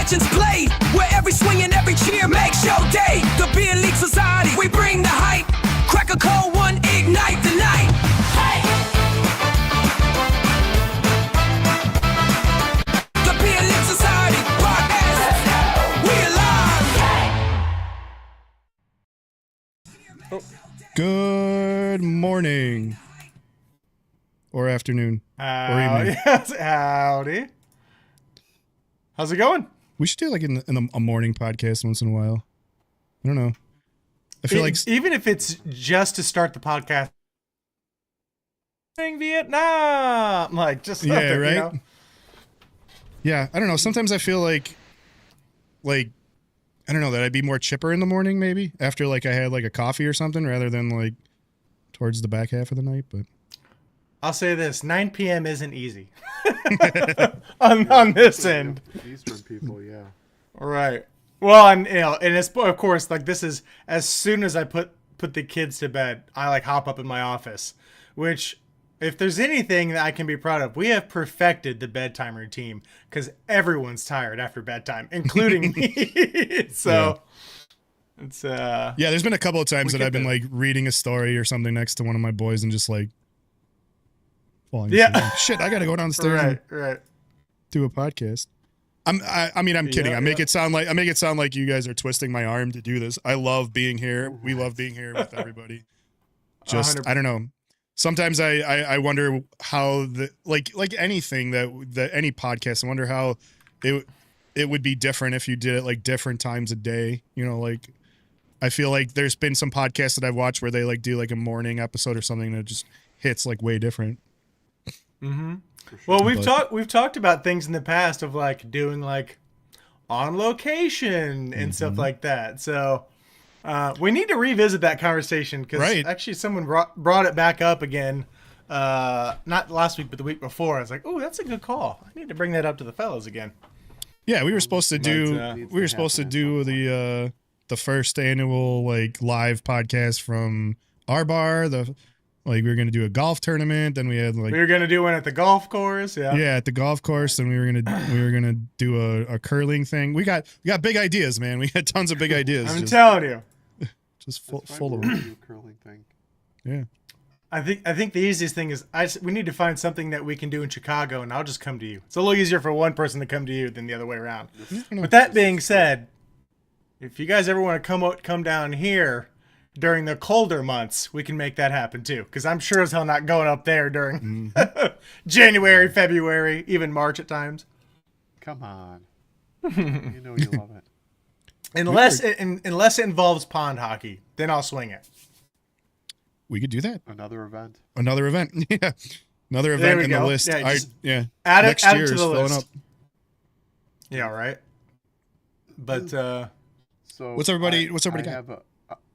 legends play, where every swing and every cheer makes your day. The BLS Society, we bring the hype. Crack a cold one, ignite the night. Hey! The BLS Society, podcast. We alive. Good morning. Or afternoon. Or evening. Yes, howdy. How's it going? We should do like a morning podcast once in a while. I don't know. I feel like even if it's just to start the podcast. Vietnam, like just something, yeah, right. You know? Yeah, I don't know. Sometimes I feel like I don't know, that I'd be more chipper in the morning, maybe after like I had like a coffee or something, rather than like towards the back half of the night. But I'll say this: 9 p.m. isn't easy on this end. Eastern people, yeah. Right. Well, and it's of course like this is as soon as I put the kids to bed, I like hop up in my office, which if there's anything that I can be proud of, we have perfected the bedtime routine because everyone's tired after bedtime, including me. So it's yeah, there's been a couple of times that I've been like reading a story or something next to one of my boys and just like falling asleep. Like, shit, I gotta go downstairs and do a podcast. I mean, I'm kidding. I make it sound like you guys are twisting my arm to do this. I love being here. We love being here with everybody. Just 100%. I don't know. Sometimes I wonder how like anything that any podcast, I wonder how it would be different if you did it like different times a day. You know, like I feel like there's been some podcasts that I've watched where they like do like a morning episode or something that just hits like way different. Mm-hmm. Well, we've talked about things in the past of like doing like on location and stuff like that. So we need to revisit that conversation because actually someone brought it back up again. Not last week, but the week before. I was like, "Oh, that's a good call. I need to bring that up to the fellows again." Yeah, we were supposed to do the first annual like live podcast from our bar. Like we were gonna do a golf tournament, then we were gonna do one at the golf course. Yeah, at the golf course. Then we were gonna do a curling thing. We got big ideas, man. We had tons of big ideas. I'm telling you, just full of them. Curling thing. Yeah, I think the easiest thing is we need to find something that we can do in Chicago, and I'll just come to you. It's a little easier for one person to come to you than the other way around. With that being said, if you guys ever want to come down here during the colder months, we can make that happen too. Because I'm sure as hell not going up there during January, February, even March at times. Come on. You know you love it. Unless it involves pond hockey, then I'll swing it. We could do that. Another event. Yeah. Another event in the list. Yeah. Add it to the list. Up. Yeah, right. But so what's everybody got?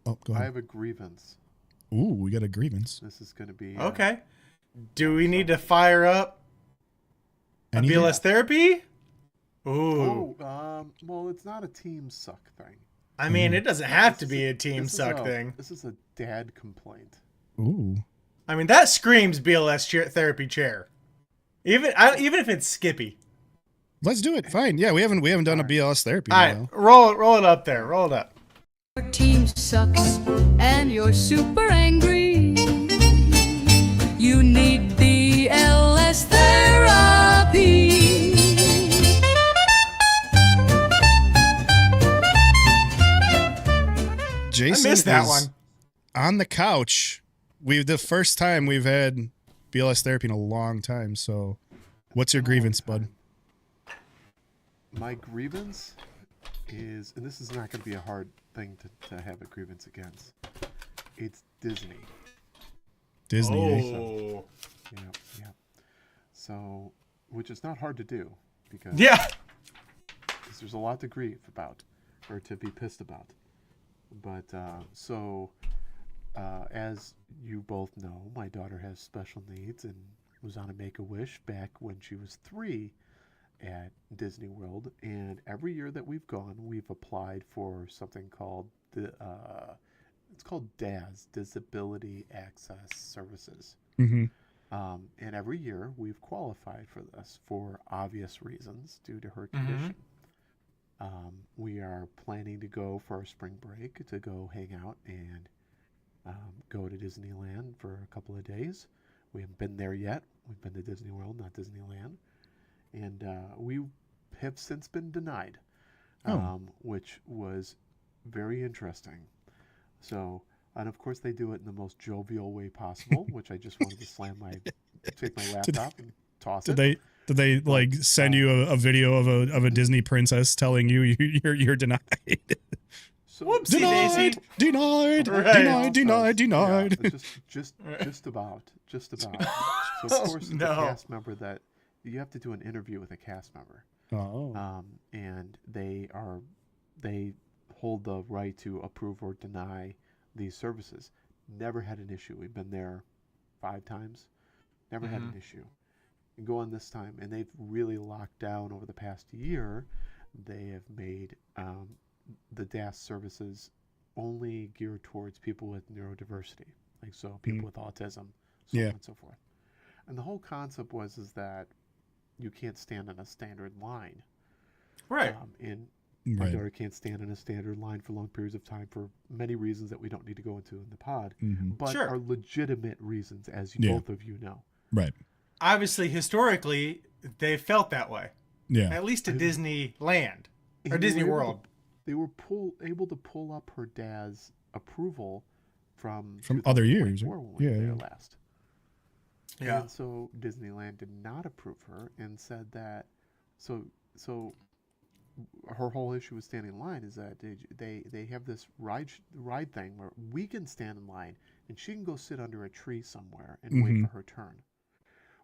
Go ahead. I have a grievance. Ooh, we got a grievance. This is going to be okay. Do we need to fire up a BLS therapy? Ooh. Well, it's not a team suck thing. I mean, it doesn't have to be a team suck thing. This is a dad complaint. Ooh. I mean, that screams BLS therapy chair. Even if it's Skippy. Let's do it. Fine. Yeah, we haven't done a BLS therapy. All right, roll it up there. Roll it up. Your team sucks and you're super angry. You need BLS therapy. Jason I missed that one. On the couch. The first time we've had BLS therapy in a long time. So, what's your grievance, bud? My grievance is, and this is not going to be a hard thing to have a grievance against. It's Disney. Oh. Yeah. So, which is not hard to do because there's a lot to grieve about or to be pissed about. But as you both know, my daughter has special needs and was on a Make-A-Wish back when she was 3 at Disney World, and every year that we've gone, we've applied for something called it's called DAS, Disability Access Services. Mm-hmm. And every year we've qualified for this for obvious reasons due to her condition. We are planning to go for our spring break to go hang out and go to Disneyland for a couple of days. We haven't been there yet. We've been to Disney World, not Disneyland. And we have since been denied, which was very interesting. So, and of course they do it in the most jovial way possible, which I just wanted to take my laptop and toss it. Did they like send you a video of a Disney princess telling you you're denied? So, Whoopsie daisy. Denied. Right. Denied. Yeah, just about. So of course, the cast member that you have to do an interview with a cast member. Oh. And they hold the right to approve or deny these services. Never had an issue. We've been there 5 times. Never had an issue. And go on this time, and they've really locked down over the past year. They have made the DAS services only geared towards people with neurodiversity, like so people with autism, so on and so forth. And the whole concept is that you can't stand in a standard line, Right. And my daughter can't stand in a standard line for long periods of time for many reasons that we don't need to go into in the pod, but are legitimate reasons, as both of you know. Right. Obviously, historically, they felt that way. Yeah. At least at Disneyland or Disney World. They were able to pull up her dad's approval from other years. When we were there last. Yeah. And so Disneyland did not approve her and said that. So her whole issue with standing in line is that they have this ride thing where we can stand in line and she can go sit under a tree somewhere and wait for her turn.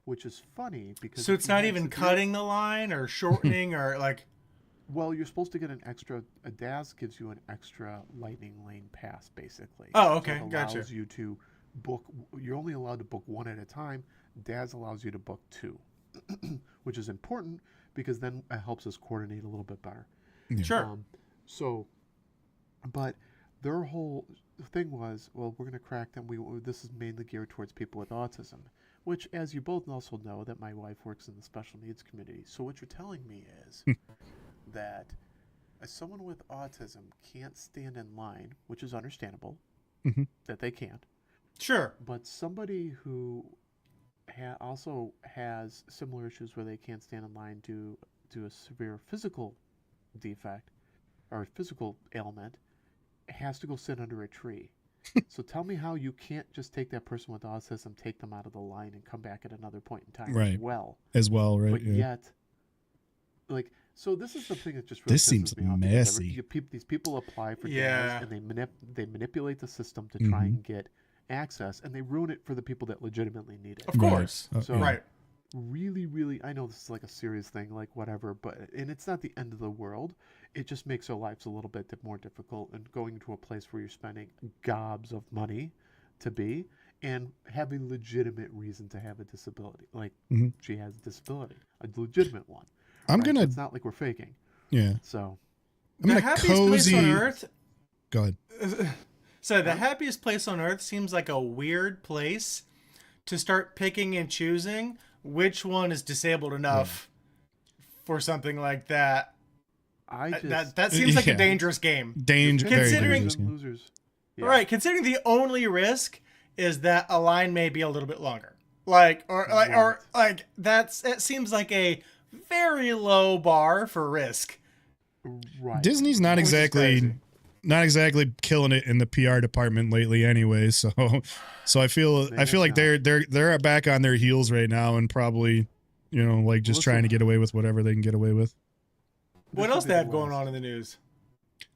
Which is funny because so it's not even cutting the line or shortening or like. Well, you're supposed to get an extra. A DAS gives you an extra lightning lane pass, basically. Oh, okay, so it gotcha. allows you to book. You're only allowed to book 1 at a time. DAS allows you to book 2, which is important because then it helps us coordinate a little bit better. Yeah. Sure. But their whole thing was, well, we're going to crack them. This is mainly geared towards people with autism. Which, as you both also know, that my wife works in the special needs community. So what you're telling me is that someone with autism can't stand in line, which is understandable, that they can't. Sure. But somebody who also has similar issues where they can't stand in line due to a severe physical defect or physical ailment has to go sit under a tree. So tell me how you can't just take that person with autism, take them out of the line, and come back at another point in time as well, right? But yet, so this is the thing that just really this seems me off, messy. These people apply for DAS and they manipulate the system to try and get access, and they ruin it for the people that legitimately need it. Of course. So really, really, I know this is like a serious thing, like whatever, and it's not the end of the world. It just makes our lives a little bit more difficult, and going to a place where you're spending gobs of money to be and have a legitimate reason to have a disability. Like she has a disability, a legitimate one. It's not like we're faking. Yeah. So the happiest place on earth. Go ahead. So the happiest place on earth seems like a weird place to start picking and choosing which one is disabled enough for something like that. That seems like a dangerous game. Considering losers. Yeah. Right, considering the only risk is that a line may be a little bit longer. It seems like a very low bar for risk. Right. Disney's not exactly killing it in the PR department lately anyway, so I feel like they're back on their heels right now and probably, trying to get away with whatever they can get away with. What else they have going on in the news?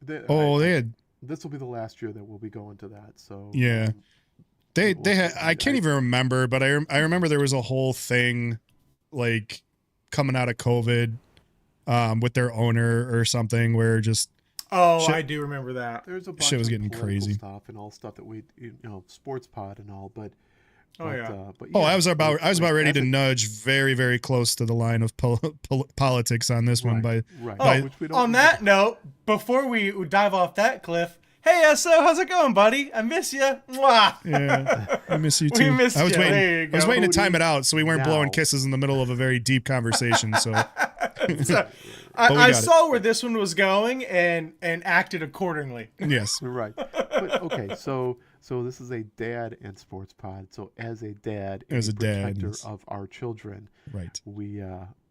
They had. This will be the last year that we'll be going to that. So yeah, they had. I can't even remember, but I remember there was a whole thing, like coming out of COVID, with their owner or something, where just. I do remember that. There's a bunch shit was of getting crazy stuff and all stuff that we, sports pod and all, but. I was about ready to nudge very, very close to the line of politics on this one. On that note, before we dive off that cliff, hey SO, how's it going, buddy? I miss you. Mwah. Yeah, I miss you too. We missed I was you. waiting. I was waiting to time it out so we weren't blowing kisses in the middle of a very deep conversation. So I saw where this one was going and acted accordingly. Yes. Right. But okay, so this is a dad and sports pod. So as a dad, and As a dad, protector yes. of our children, Right. we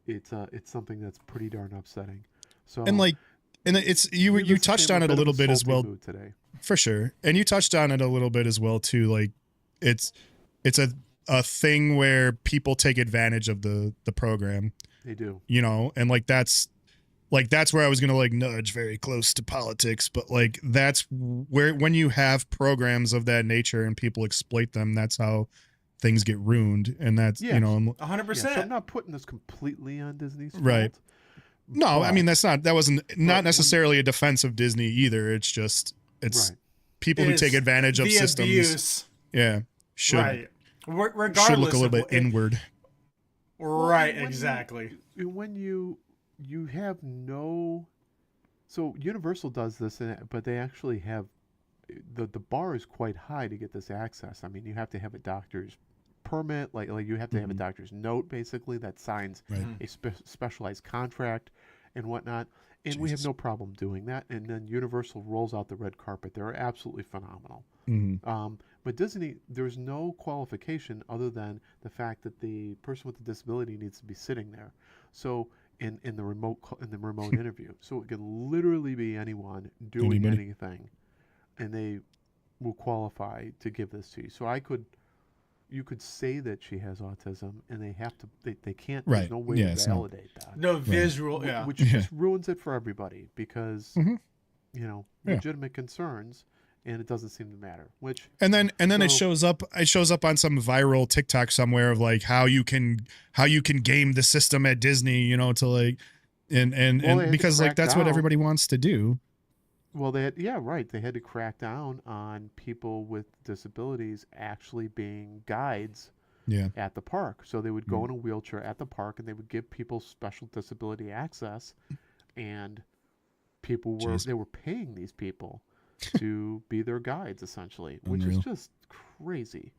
it's something that's pretty darn upsetting. So And it's you touched on it a little bit as well today. For sure. And you touched on it a little bit as well too. Like it's a thing where people take advantage of the program. They do. You know, and that's where I was gonna nudge very close to politics, but that's where when you have programs of that nature and people exploit them, that's how things get ruined. And that's 100%. So I'm not putting this completely on Disney's fault. Right. No, I mean that wasn't necessarily a defense of Disney either. It's just right. People who take advantage of systems. Abuse. Yeah. Should right. Regardless should look a little bit inward. Right, exactly. When you have no, so Universal does this, but they actually have the bar is quite high to get this access. I mean, you have to have a doctor's permit, like you have to have a doctor's note, basically, that signs a specialized contract and whatnot. And we have no problem doing that. And then Universal rolls out the red carpet. They're absolutely phenomenal. But Disney, there's no qualification other than the fact that the person with the disability needs to be sitting there. So in the remote interview, so it can literally be anyone doing anything, and they will qualify to give this to you. So you could say that she has autism, and they can't. Right. There's no way to validate that. No visual, which just ruins it for everybody because legitimate concerns. And it doesn't seem to matter. And then it shows up. It shows up on some viral TikTok somewhere of how you can game the system at Disney, to and because that's what everybody wants to do. Well, they had to crack down on people with disabilities actually being guides. At the park, so they would go in a wheelchair at the park, and they would give people special disability access, and they were paying these people to be their guides, essentially, which is just crazy.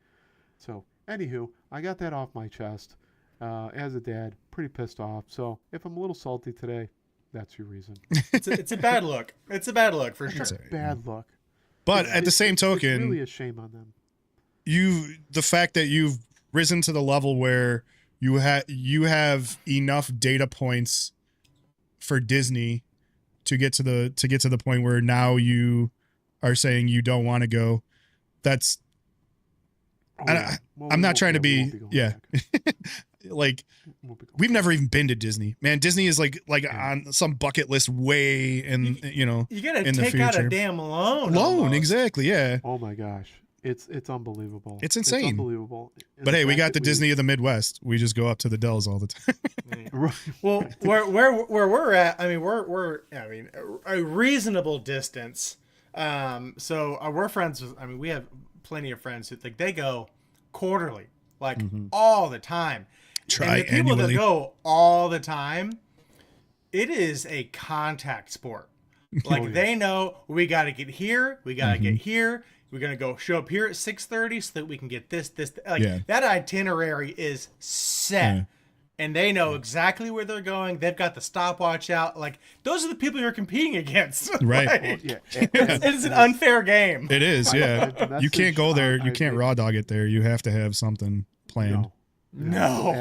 So, anywho, I got that off my chest. As a dad, pretty pissed off. So, if I'm a little salty today, that's your reason. It's a bad look. It's a bad look for sure. It's a bad look. But at the same token, it's really a shame on them. The fact that you've risen to the level where you have enough data points for Disney to get to the point where now you are saying you don't want to go. That's I'm not trying to be we've never even been to Disney, man. Disney is like on some bucket list way in you gotta in take the out a damn loan almost. Exactly. Yeah. Oh my gosh, it's unbelievable. It's insane. It's unbelievable. But hey, we got the Disney of the Midwest. We just go up to the Dells all the time. Well, where we're at, I mean, we're a reasonable distance. So we're friends with, we have plenty of friends who they go quarterly, all the time. Try and the people that go all the time, it is a contact sport. They know we got to get here, we got to get here. We're going to show up here at 6:30 so that we can get this. That itinerary is set. Yeah. And they know exactly where they're going. They've got the stopwatch out. Those are the people you're competing against. Right. It's an unfair game. It is, yeah. You can't go there. You can't raw dog it there. You have to have something planned. No.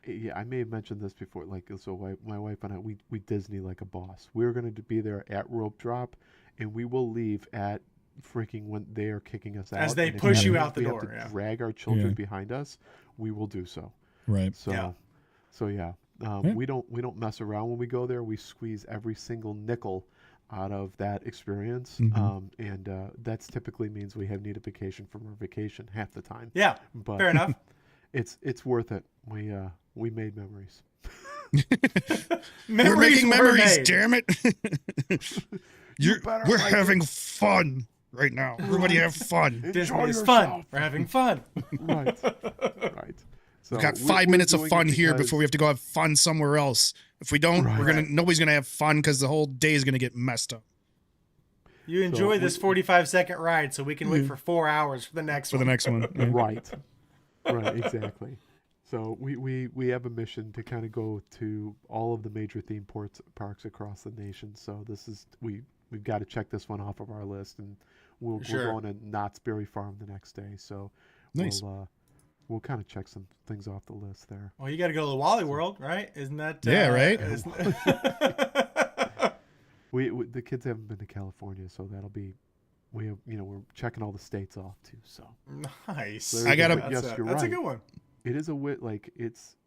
I may have mentioned this before. So my wife and I, we Disney like a boss. We're going to be there at rope drop, and we will leave at freaking when they are kicking us out. As they push you out the door. Have to drag our children behind us. We will do so. Right. We don't mess around when we go there. We squeeze every single nickel out of that experience, and that's typically means we need a vacation from our vacation half the time. Yeah, but fair enough. It's worth it. We made memories. We're making memories, damn it! We're having fun right now. Everybody have fun. Disney is fun. We're having fun. Right. So we've got 5 minutes of fun here before we have to go have fun somewhere else. If we don't, nobody's gonna have fun because the whole day is gonna get messed up. You enjoy this 45-second ride, so we can wait for 4 hours for the next one. For the next one, right, exactly. So we have a mission to kind of go to all of the major theme parks across the nation. So this is we've got to check this one off of our list, and we're going to Knott's Berry Farm the next day. So nice. We'll kind of check some things off the list there. Well, you got to go to the Wally World, right? Isn't that? Yeah, right. We the kids haven't been to California, so that'll be. We're checking all the states off too. So nice. So I gotta. Yes, you're right. That's a good one. It is it's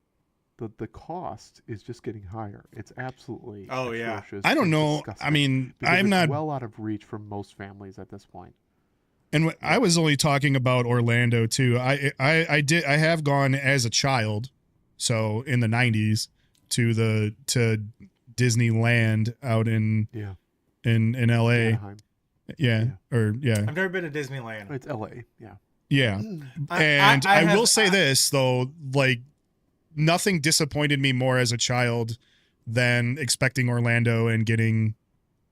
the cost is just getting higher. It's absolutely atrocious. I don't know. I mean, I'm not well out of reach for most families at this point. And I was only talking about Orlando too. I have gone as a child, so in the 90s to Disneyland out in LA. Anaheim. Yeah. I've never been to Disneyland. It's LA. Yeah. Yeah. And I will say this though, like nothing disappointed me more as a child than expecting Orlando and getting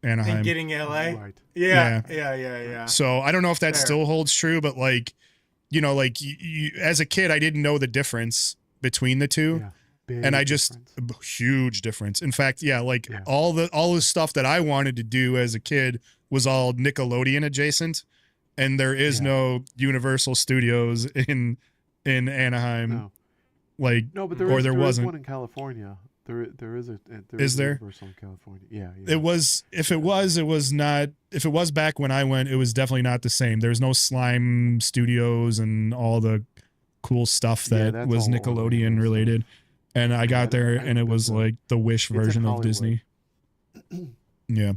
Anaheim. And getting LA. Right. Yeah. So I don't know if that still holds true, but like, like you, as a kid, I didn't know the difference between the two. Yeah. And I just huge difference. In fact, all the stuff that I wanted to do as a kid was all Nickelodeon adjacent, and there is no Universal Studios in Anaheim. No. But there wasn't one in California. There is is there Universal in California? Yeah. It was not. If it was back when I went, it was definitely not the same. There's no Slime Studios and all the cool stuff that was Nickelodeon related. And I got there, and it was like the Wish version of Disney. Yeah,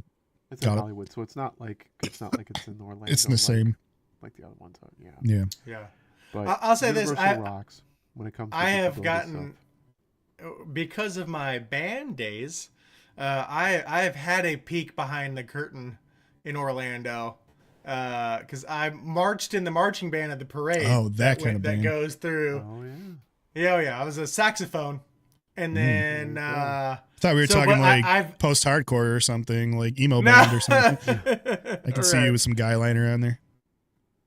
it's in Hollywood, so it's not like it's in Orlando. It's the same, like the other ones are. Yeah. But I'll say this: rocks when it comes to I have gotten stuff. Because of my band days. I have had a peek behind the curtain in Orlando because I marched in the marching band at the parade. Oh, that kind of that band goes through. Oh yeah. Yeah. I was a saxophone. And then I thought we were talking post-hardcore or something, like emo band or something. I can see you with some guy lying around there.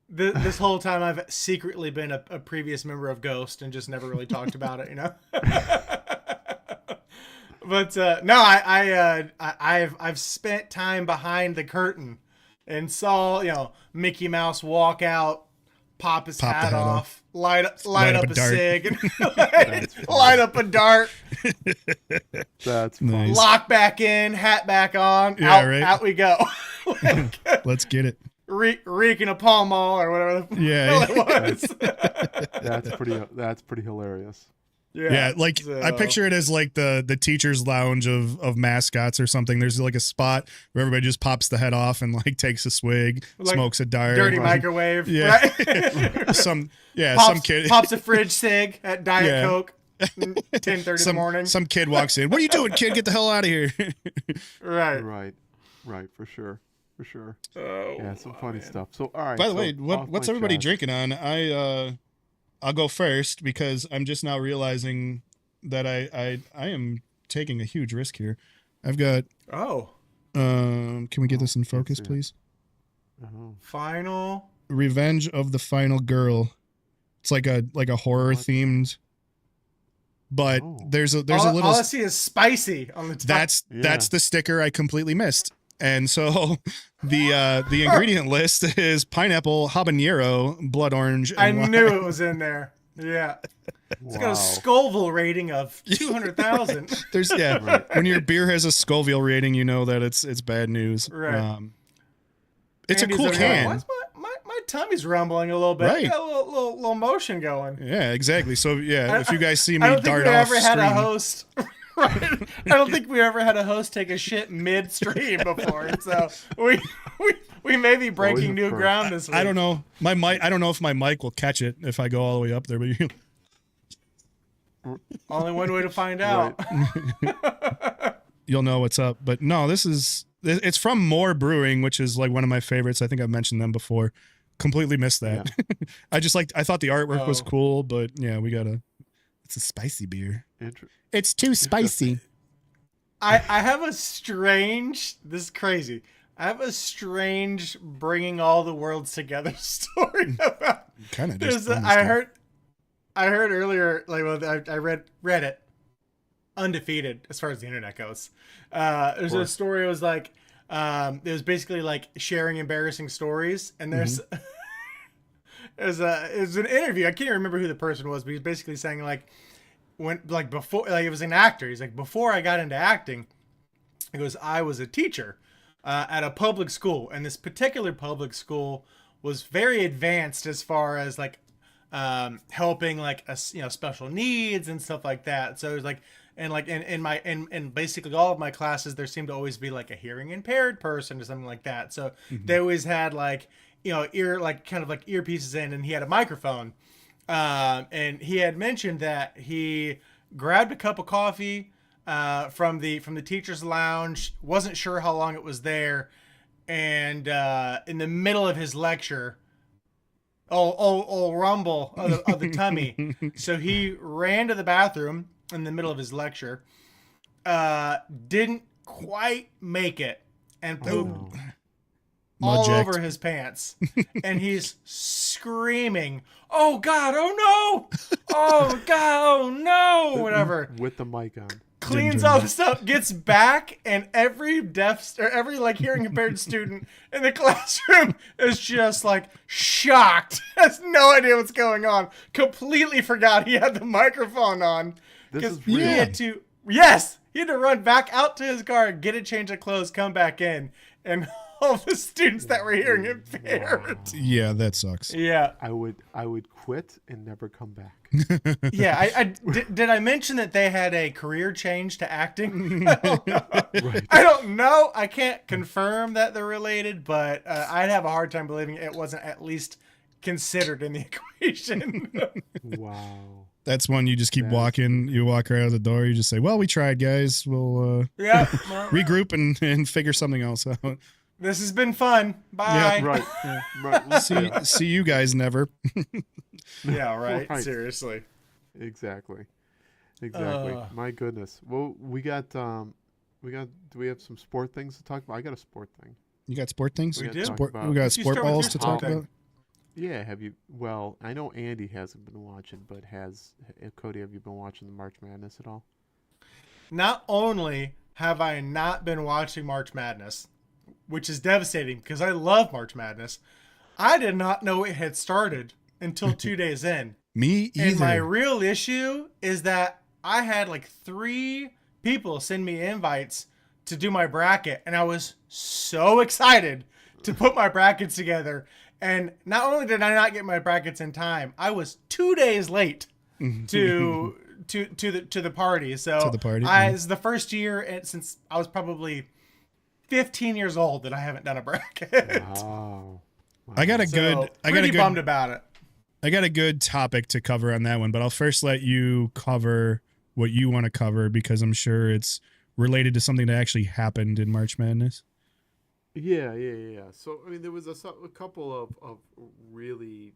This whole time I've secretly been a previous member of Ghost and just never really talked about it, But no, I've spent time behind the curtain and saw Mickey Mouse walk out, pop his hat off, light up a cig, and light up a dart. That's fun. Nice. Lock back in, hat back on. Yeah, out we go. Let's get it. Reeking a Pall Mall or whatever the hell it was. That's pretty hilarious. Yeah, I picture it as like the teacher's lounge of mascots or something. There's like a spot where everybody just pops the head off and like takes a swig, smokes a dart, dirty microwave. Yeah, right? some kid pops a fridge cig at Diet Coke. 10:30 in the morning. Some kid walks in. What are you doing, kid? Get the hell out of here! Right, for sure. Oh, yeah, some funny stuff. So all right. By the way, what's everybody drinking on? I'll go first because I'm just now realizing that I am taking a huge risk here. I've got can we get this in focus, please? Final Revenge of the Final Girl. It's like a horror themed, but there's a little. All I see is spicy on the top. That's the sticker I completely missed. And so the ingredient list is pineapple, habanero, blood orange. And I knew it was in there. Yeah. It's got a Scoville rating of 200,000. There's when your beer has a Scoville rating, you know that it's bad news. Right. It's Andy's a cool can. My tummy's rumbling a little bit. Right. Got a little motion going. Yeah, exactly. So if you guys see me dart off I don't think we ever had a host. Right. I don't think we ever had a host take a shit midstream before, so we may be breaking new ground this week. I don't know. I don't know if my mic will catch it if I go all the way up there, but only one way to find out. You'll know what's up. But no, it's from More Brewing, which is like one of my favorites. I think I've mentioned them before. Completely missed that. Yeah. I thought the artwork was cool, but yeah, it's a spicy beer. It's too spicy. I have a strange. This is crazy. I have a strange bringing all the worlds together story about. Kind of. I I heard earlier, like, well, I read Reddit, undefeated as far as the internet goes. There's a story. It was like, it was basically like sharing embarrassing stories, and there's it was an interview. I can't remember who the person was, but he's basically saying like, before, like, it was an actor. He's like, before I got into acting, he goes, I was a teacher at a public school, and this particular public school was very advanced as far as like helping like special needs and stuff like that. So it was like, and like in basically all of my classes, there seemed to always be like a hearing impaired person or something like that. So they always had like earpieces in, and he had a microphone. And he had mentioned that he grabbed a cup of coffee from the teacher's lounge, wasn't sure how long it was there, and in the middle of his lecture, rumble of the tummy. So he ran to the bathroom in the middle of his lecture, didn't quite make it, and pooped all over his pants. And he's screaming, "Oh God, oh no, oh God, oh no," whatever. With the mic on. Cleans all the stuff, gets back, and every like hearing impaired student in the classroom is just like shocked, has no idea what's going on, completely forgot he had the microphone on. This is he real. had to run back out to his car, get a change of clothes, come back in, and all the students that were hearing impaired. Yeah, that sucks. Yeah, I would quit and never come back. yeah. Did I mention that they had a career change to acting? I don't know. I can't confirm that they're related, but I'd have a hard time believing it wasn't at least considered in the equation. Wow. That's one you just keep walking. You walk right out the door. You just say, "Well, we tried, guys. We'll regroup and figure something else out." This has been fun. Bye. Yeah, Right. Right. See you guys never. Yeah, right. Right. Seriously. Exactly. My goodness. Well, do we have some sport things to talk about? I got a sport thing. You got sport things? We do. We got sport start with balls your to talk sport thing? about? Yeah, well, I know Andy hasn't been watching, but Cody, have you been watching the March Madness at all? Not only have I not been watching March Madness, which is devastating because I love March Madness, I did not know it had started until 2 days in. Me either. And my real issue is that I had like 3 people send me invites to do my bracket, and I was so excited to put my brackets together. And not only did I not get my brackets in time, I was 2 days late to the party. So To the party, it's the first year since I was probably 15 years old that I haven't done a bracket. Wow. I got a Pretty bummed about it. I got a good topic to cover on that one, but I'll first let you cover what you want to cover because I'm sure it's related to something that actually happened in March Madness. Yeah. So, I mean, there was a couple of really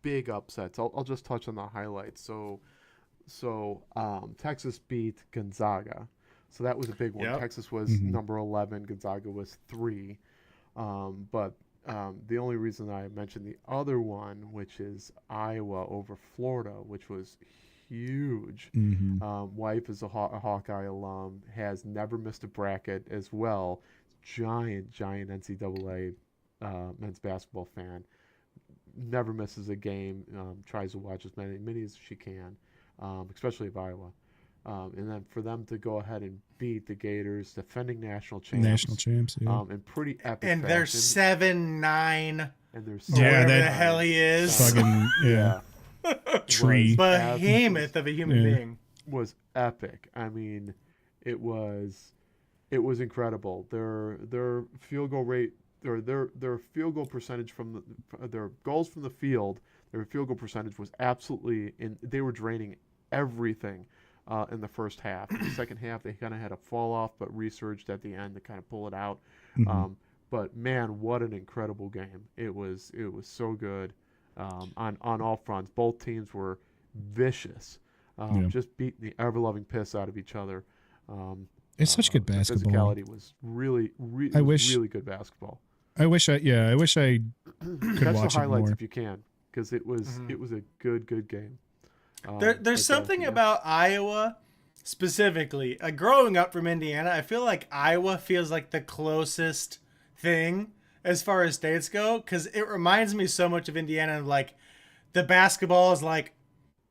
big upsets. I'll just touch on the highlights. So Texas beat Gonzaga. So that was a big one. Yep. Texas was number 11. Gonzaga was 3. But the only reason I mentioned the other one, which is Iowa over Florida, which was huge. Wife is a Hawkeye alum, has never missed a bracket as well. Giant NCAA men's basketball fan. Never misses a game. Tries to watch as many as she can, especially of Iowa. And then for them to go ahead and beat the Gators, defending national champs, Yeah. in pretty epic And fashion. they're 7-9. And they're Yeah, Whatever that- the hell he is. Fucking tree. Behemoth of a human being. Was epic. I mean, it was incredible. Their field goal rate, their field goal percentage from their goals from the field, their field goal percentage was absolutely they were draining everything in the first half. In the second half, they kind of had a fall off, but resurged at the end to kind of pull it out. But man, what an incredible game! It was so good on all fronts. Both teams were vicious, just beating the ever-loving piss out of each other. It's such good basketball. The physicality was really good basketball. I wish I could Catch watch the it highlights more. if you can, because it was a good game. There's something about Iowa specifically. Growing up from Indiana, I feel like Iowa feels like the closest thing as far as states go, because it reminds me so much of Indiana. Like the basketball is like,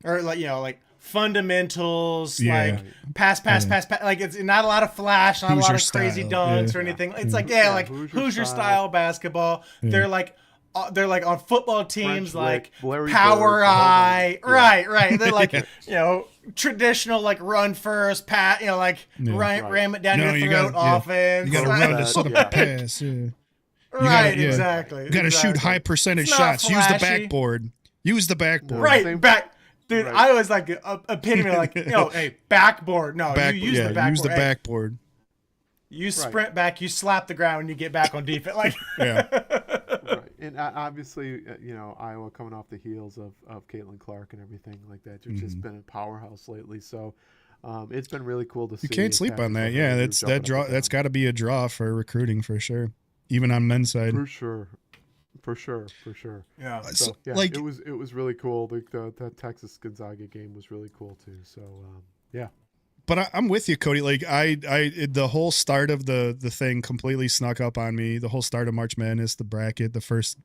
or like, you know, like fundamentals, like pass. Like it's not a lot of flash, not a lot of crazy dunks or anything. It's like like Hoosier style basketball. They're like on football teams, like Power Eye, right. They're like traditional like run first, ram it down your throat offense. You got to run to set up a pass. Exactly. You got to shoot high percentage shots. Use the backboard. Back. Dude, I was like epitome, like, hey, backboard. No, you use the backboard. Use the backboard. You sprint back, you slap the ground, and you get back on defense. Like, right. And obviously, Iowa coming off the heels of Caitlin Clark and everything like that. They've just been a powerhouse lately. So it's been really cool to see. You can't sleep on that. Yeah, that's got to be a draw for recruiting for sure, even on men's side. For sure. Yeah. So, like it was really cool. The Texas Gonzaga game was really cool too. So yeah. But I'm with you, Cody. Like the whole start of the thing completely snuck up on me. The whole start of March Madness, the bracket, the first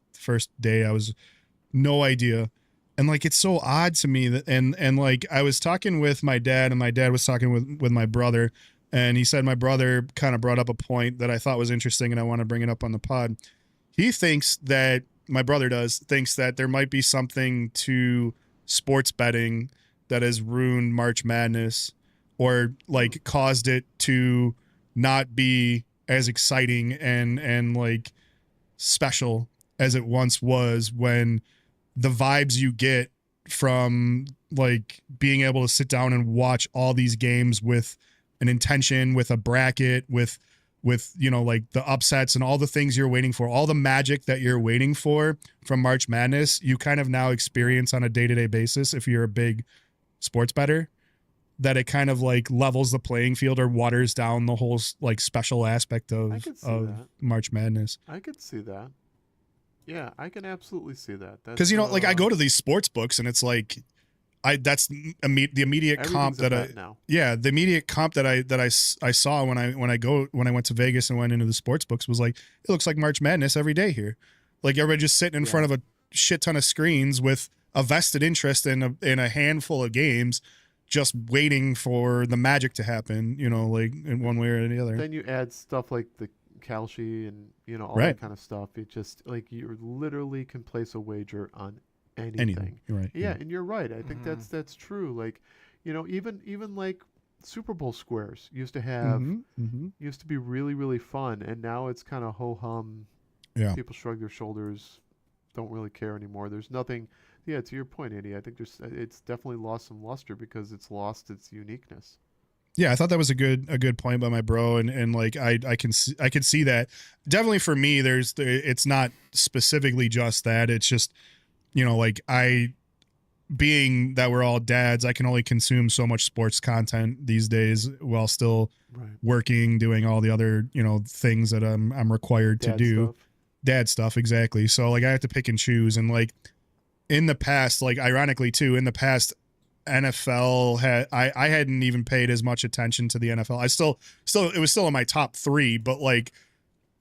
day, I was no idea, and like it's so odd to me that and like I was talking with my dad, and my dad was talking with my brother, and he said my brother kind of brought up a point that I thought was interesting, and I want to bring it up on the pod. He thinks that my brother thinks that there might be something to sports betting that has ruined March Madness, or like caused it to not be as exciting and like special as it once was, when the vibes you get from like being able to sit down and watch all these games with an intention, with a bracket, with like the upsets and all the things you're waiting for, all the magic that you're waiting for from March Madness, you kind of now experience on a day-to-day basis if you're a big sports bettor. That it kind of like levels the playing field or waters down the whole like special aspect of March Madness. I could see that. Yeah, I can absolutely see that. Because like I go to these sports books and it's like, that's the immediate comp that the immediate comp that I saw when I went to Vegas and went into the sports books was like, it looks like March Madness every day here. Like everybody just sitting in front of a shit ton of screens with a vested interest in a handful of games, just waiting for the magic to happen, like in one way or the other. Then you add stuff like the Kalshi and all that kind of stuff. It just like you literally can place a wager on anything. Right. Yeah, and you're right. I think that's true. Like, even like Super Bowl squares used to have used to be really, really fun, and now it's kind of ho hum. Yeah. People shrug their shoulders, don't really care anymore. There's nothing. Yeah, to your point, Andy, I think it's definitely lost some luster because it's lost its uniqueness. Yeah, I thought that was a good point by my bro, and like I can see that. Definitely for me, it's not specifically just that. It's just, like being that we're all dads, I can only consume so much sports content these days while still working, doing all the other, things that I'm required to do. Dad stuff, exactly. So like I have to pick and choose, and like in the past, like ironically too, in the past, NFL I hadn't even paid as much attention to the NFL. I still it was still in my top 3, but like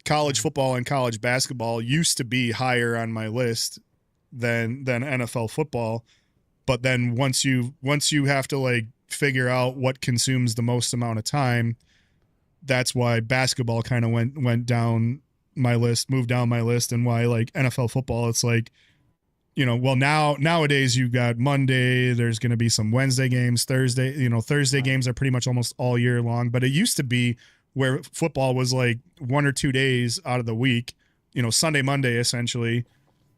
college football and college basketball used to be higher on my list than NFL football. But then once you have to like figure out what consumes the most amount of time, that's why basketball kind of went down my list, moved down my list, and why like NFL football, it's like, well, nowadays you got Monday, there's going to be some Wednesday games, Thursday, Thursday games are pretty much almost all year long. But it used to be where football was like 1 or 2 days out of the week, Sunday, Monday, essentially.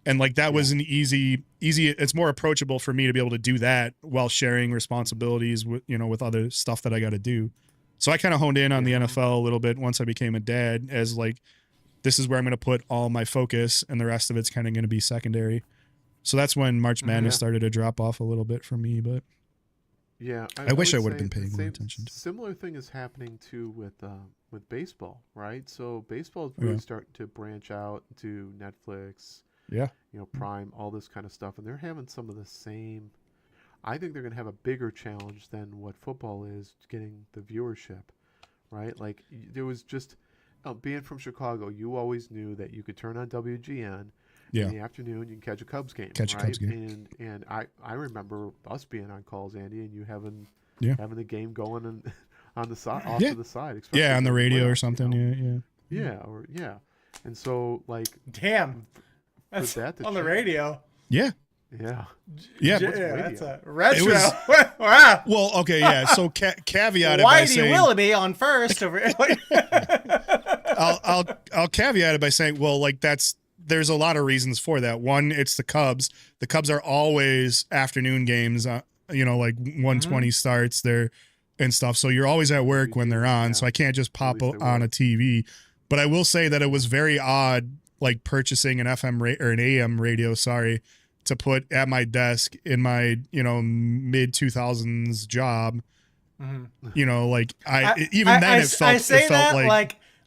And like that was an easy, it's more approachable for me to be able to do that while sharing responsibilities with, with other stuff that I got to do. So I kind of honed in on the NFL a little bit once I became a dad, as like, this is where I'm going to put all my focus, and the rest of it's kind of going to be secondary. So that's when March Madness started to drop off a little bit for me, but I wish I would have been paying more attention to. Similar thing is happening too with baseball, right? So baseball is really starting to branch out to Netflix, Prime, all this kind of stuff, and they're having some of the same. I think they're going to have a bigger challenge than what football is getting the viewership, right? Like there was just being from Chicago, you always knew that you could turn on WGN in the afternoon. You can catch a Cubs game, a Cubs game. And I remember us being on calls, Andy, and you having the game going on the side, off to the side, on the radio or something. And so like, damn, that's that on the radio. Yeah. That's a retro. Wow. Well, okay, yeah. So caveat it by saying, Whitey Willoughby on first over. I'll caveat it by saying, well, like there's a lot of reasons for that. One, it's the Cubs. The Cubs are always afternoon games. Like 1:20 starts there and stuff. So you're always at work when they're on. So I can't just pop on a TV. But I will say that it was very odd, like purchasing an FM or an AM radio. To put at my desk in my, mid 2000s job, like it felt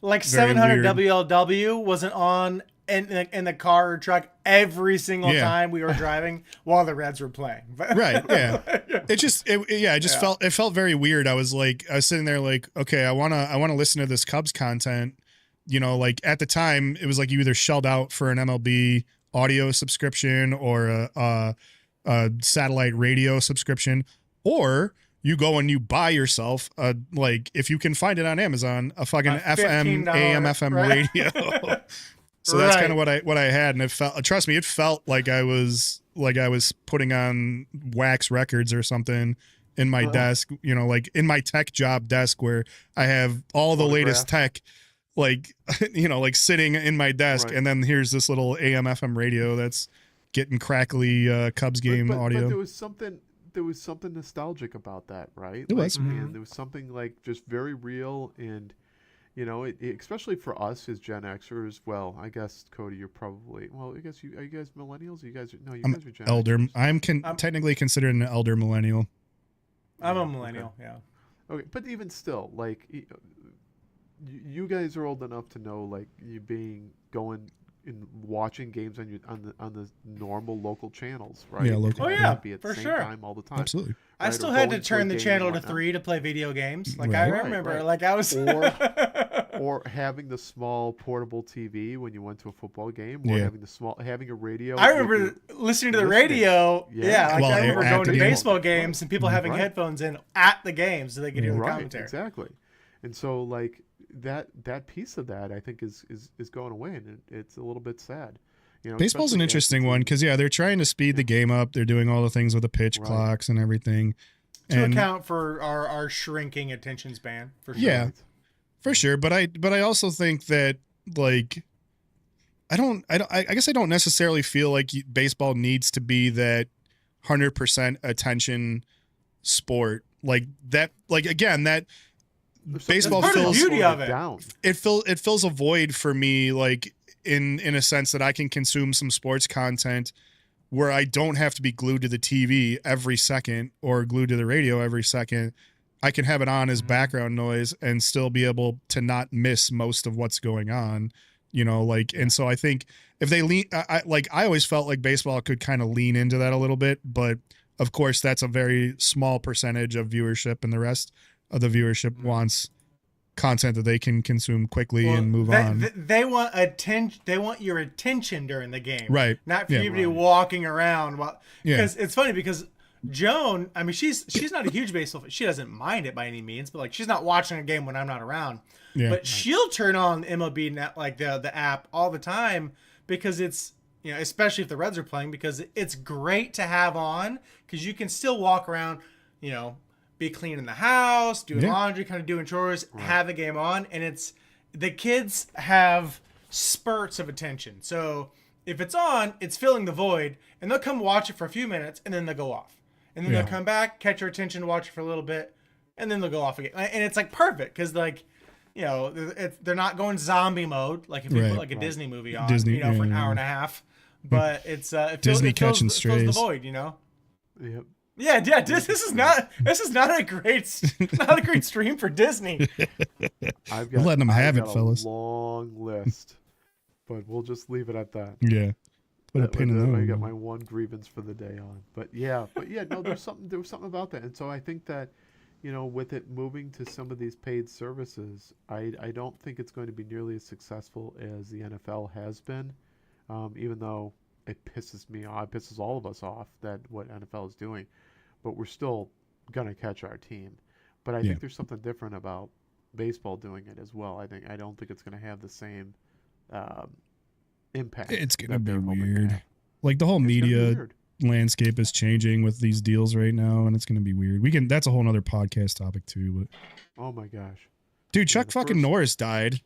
like 700 WLW wasn't on in the car or truck every single time we were driving while the Reds were playing. Right. Yeah. It felt very weird. I was sitting there like, okay, I want to listen to this Cubs content. Like at the time it was like you either shelled out for an MLB audio subscription or a satellite radio subscription, or you go and you buy yourself if you can find it on Amazon, a fucking FM AM FM radio. So that's kind of what I had, and it felt, trust me, it felt like I was putting on wax records or something in my desk, like in my tech job desk where I have all the latest tech like sitting in my desk, and then here's this little AM FM radio that's getting crackly Cubs game audio. But there was something nostalgic about that, right? It was, and there was something like just very real, and especially for us as Gen Xers. Well, I guess Cody, you're probably are you guys millennials? You guys are guys are Gen elder. Xers. I'm technically considered an elder millennial. I'm a millennial, Okay, but even still, like. You guys are old enough to know, like, you going and watching games on the normal local channels, right? Yeah, local. Be at for the same sure. time all the time. Absolutely. I still had to turn the channel to 3 to play video games. Like I remember, like I was, or having the small portable TV when you went to a football game, or having a radio. I remember listening to the radio. I remember going to baseball games and people having headphones in at the games so they could hear the commentary. Exactly. And so like that piece of that I think is going away, and it's a little bit sad. Baseball's an interesting one because they're trying to speed the game up. They're doing all the things with the pitch clocks and everything to account for our shrinking attention span. For sure. Yeah, for sure. But I also think that like I guess I don't necessarily feel like baseball needs to be that 100% attention sport like that. Like again that. Baseball fills the beauty of it fills a void for me, like in a sense that I can consume some sports content where I don't have to be glued to the TV every second or glued to the radio every second. I can have it on as background noise and still be able to not miss most of what's going on, and so I think if they lean, I always felt like baseball could kind of lean into that a little bit, but of course that's a very small percentage of viewership, and the rest of the viewership wants content that they can consume quickly and move on. They want attention. They want your attention during the game, right? Not for you to be walking around. Because it's funny because Joan, I mean, she's not a huge baseball fan. She doesn't mind it by any means, but like she's not watching a game when I'm not around. Yeah, but she'll turn on MLB net, like the app all the time because it's especially if the Reds are playing, because it's great to have on because you can still walk around, be cleaning the house, doing laundry, kind of doing chores, have a game on, and it's the kids have spurts of attention. So if it's on, it's filling the void, and they'll come watch it for a few minutes, and then they'll go off, and then they'll come back, catch your attention, watch it for a little bit, and then they'll go off again. And it's like perfect because like they're not going zombie mode like if you put like a Disney movie on, for an hour and a half, but it's Disney catching strays, fills the void, Yep. Yeah, this is not a great stream for Disney. We're letting them have it, fellas. A long list, but we'll just leave it at that. Yeah. Put a pin in that. I got my one grievance for the day on. But yeah, no, there was something about that. And so I think that, with it moving to some of these paid services, I don't think it's going to be nearly as successful as the NFL has been, even though it pisses me off, it pisses all of us off that what NFL is doing, but we're still going to catch our team. But I think there's something different about baseball doing it as well. I don't think it's going to have the same impact. It's going to be weird. Like the whole media landscape is changing with these deals right now, and it's going to be weird. That's a whole nother podcast topic too. But oh my gosh, dude, Chuck fucking Norris died.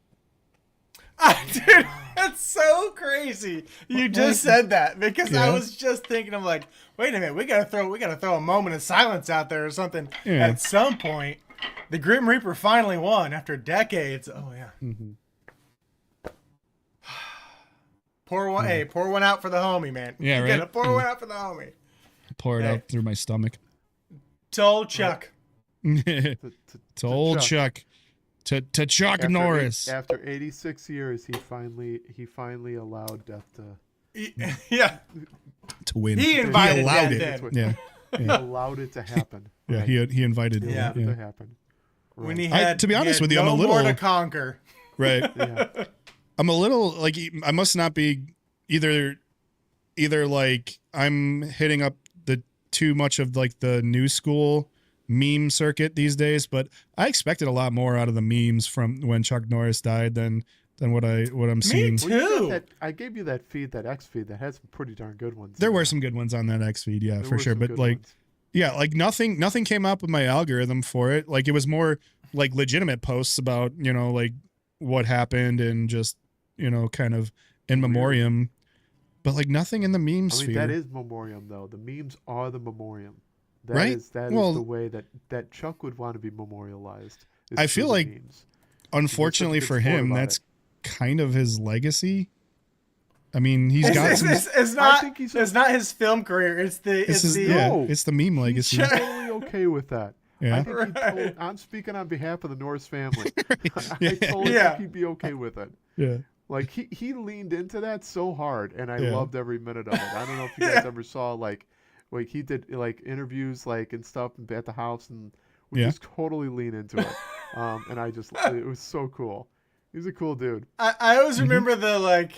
Dude, that's so crazy. You just said that because I was just thinking, I'm like, wait a minute, we gotta throw a moment of silence out there or something. Yeah. At some point, the Grim Reaper finally won after decades. Oh yeah. Mm-hmm. Pour one out for the homie, man. Yeah, right. You gotta pour one out for the homie. Pour it out through my stomach. To old Chuck. To old Chuck. To Chuck Norris. After 86 years, he finally allowed death to win. He invited allowed death it. in. Yeah. He allowed it to happen. Yeah, right? he invited it to happen. Right. When he had, to be honest with you, I'm a little more to conquer. Right. Yeah. I'm a little like I must not be either like I'm hitting up the too much of like the new school meme circuit these days, but I expected a lot more out of the memes from when Chuck Norris died than what I'm seeing. Me too. I gave you that X feed that had some pretty darn good ones. There were some good ones on that X feed, yeah, for sure. But like, like nothing came up with my algorithm for it. Like it was more like legitimate posts about like what happened and just kind of in memoriam. But like nothing in the meme sphere. That is memoriam though. The memes are the memoriam. That is the way that Chuck would want to be memorialized. I feel like, memes. Unfortunately for him, that's kind of his legacy. I mean, he's got some. It's not his film career. It's the meme legacy. He's totally okay with that. Yeah. I think I'm speaking on behalf of the Norris family. I totally think he'd be okay with it. Yeah. Like he leaned into that so hard, and I loved every minute of it. I don't know if you guys ever saw like he did like interviews and stuff at the house, and we just totally lean into it. And it was so cool. He's a cool dude. I always remember when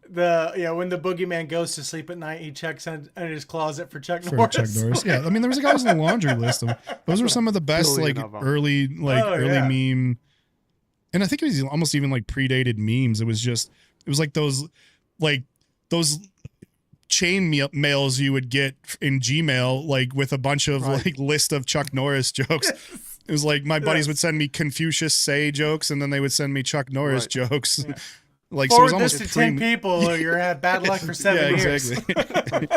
the boogeyman goes to sleep at night, he checks under his closet for Chuck Norris. Yeah, I mean there was guys in the laundry list. Those were some of the best early meme. And I think it was almost even like predated memes. It was like those chain mails you would get in Gmail, like with a bunch of like list of Chuck Norris jokes. It was like my buddies would send me Confucius say jokes, and then they would send me Chuck Norris jokes. Yeah. Like forward so it was almost this to 10 people, or you're at bad luck for 7 years. Exactly.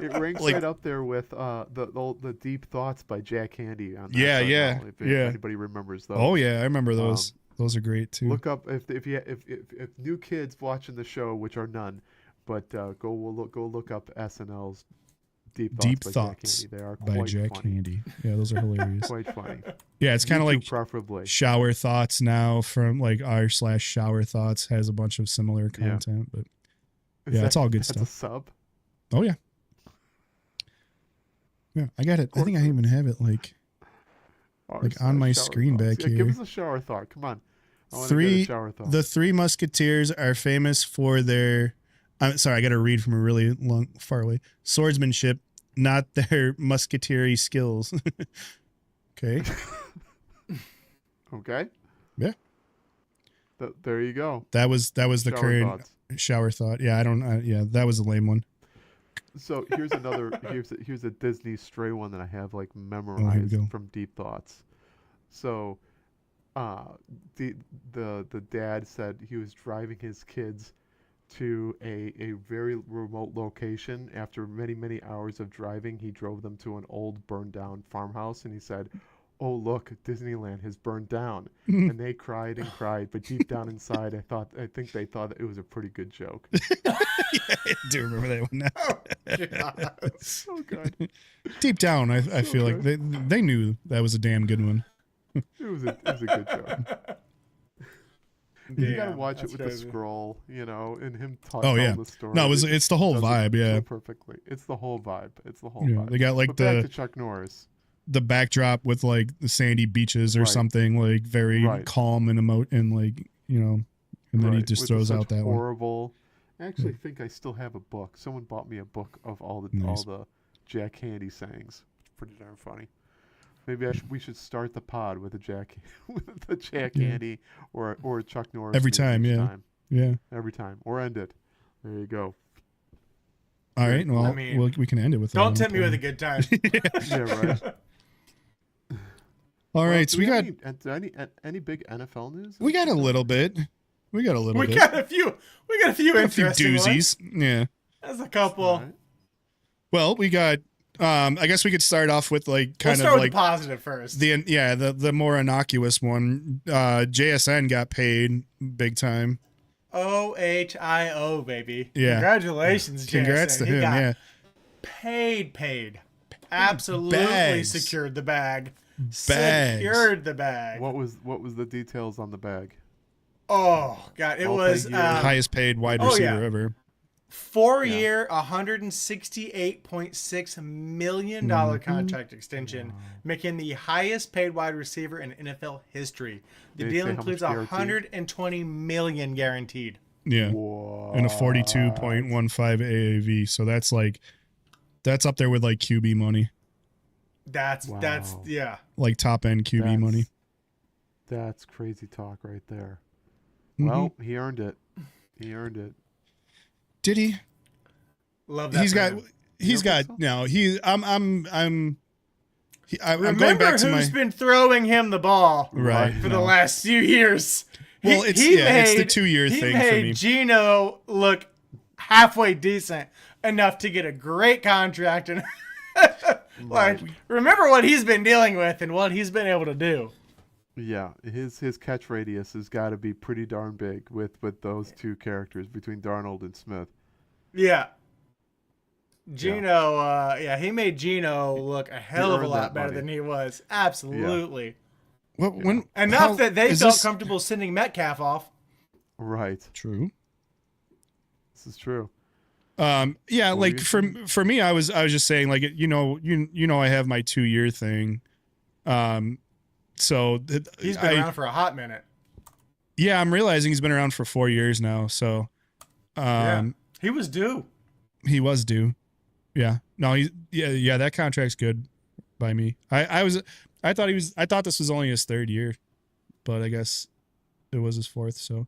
It ranks right up there with the Deep Thoughts by Jack Handy. On if anybody remembers those. Oh yeah, I remember those. Those are great too. Look up if new kids watching the show, which are none, but go look up SNL's Deep Thoughts by Jack Handy. They are quite Jack funny. Handy. Yeah, those are hilarious. Quite funny. Yeah, it's kind of like preferably Shower Thoughts now from like r/Shower Thoughts has a bunch of similar content, but it's all good stuff. A sub? Oh yeah. Yeah, I got it. I think I even have it like on my screen back here. Give us a shower thought. Come on. The Three Musketeers are famous for their. I'm sorry, I got to read from a really far away. Swordsmanship, not their musketeery skills. Okay. Okay. Yeah. There you go. That was the current thoughts. Shower thought. Yeah, I don't. That was a lame one. So here's another. here's a Disney stray one that I have like memorized from Deep Thoughts. So, the dad said he was driving his kids to a very remote location. After many hours of driving, he drove them to an old burned down farmhouse, and he said, "Oh look, Disneyland has burned down." And they cried and cried, but deep down inside, I think they thought that it was a pretty good joke. Yeah, I do remember that one now. Oh, God. It's so good. Deep down, I feel like they knew that was a damn good one. It was a good joke. You gotta Damn, watch it that's with crazy. the scroll, and him Oh yeah. telling the story. No, it's the whole does it vibe. Yeah. so perfectly. It's the whole vibe. It's the whole Yeah. vibe. They got like But back to Chuck Norris. the backdrop with like the sandy beaches or Right. something, like very Right. calm and and like, and then he Right, just with throws such out that one. horrible. I actually think I still have a book. Someone bought me a book of all Nice. the Jack Handy sayings. It's pretty darn funny. Maybe we should start the pod with a Jack Handy or Chuck Norris Every meme time, each yeah. time. Yeah. Every time, or end it. There you go. All right. Well, I mean, we can end it with that. Don't tempt me with a good time. Yeah, right. All right. So we got any big NFL news? we got a little bit. We got a little We bit. got a few. We got a few A few interesting ones. doozies. Yeah. There's a couple. All right. Well, we got. I guess we could start off with like We'll kind start of with like the positive first. the more innocuous one. JSN got paid big time. OHIO, baby. Yeah. Congratulations, Congrats Jason. to He him. got Yeah. paid. Absolutely bags. secured the bag. Bags. Secured the bag. What was the details on the bag? Oh God, it was Multi-year. Highest paid wide oh, receiver yeah. ever. 4-year, $168.6 million contract extension, making the highest paid wide receiver in NFL history. The Did they deal say how includes much guaranteed? $120 million guaranteed. Yeah. Whoa. And a 42.15 AAV. So that's up there with like QB money, That's Wow. yeah. like top end QB That's- money. That's crazy talk right there. Mhm. Well, he earned it. He earned it. Did he? Love that. He's for got. him. He's don't got. think No. I'm going Remember back to who's my. been throwing him the ball Right. for the no. last few years? Well, it's the 2-year he thing for made me. Gino look halfway decent enough to get a great contract, and like remember what he's been dealing with and what he's been able to do. Yeah, his catch radius has got to be pretty darn big with those two characters between Darnold and Smith. Yeah. Gino, he made Gino look a hell of a earned lot that better money. than he was. Absolutely. When Enough that they is felt this- comfortable sending Metcalf off. Right. True. This is true. Yeah, What like were you for me, I was just saying, like, I have my 2-year thing. So He's been around for a hot minute. Yeah, I'm realizing he's been around for 4 years now. So, He was due. he was due. Yeah. No, that contract's good by me. I thought this was only his 3rd year, but I guess it was his 4th. So,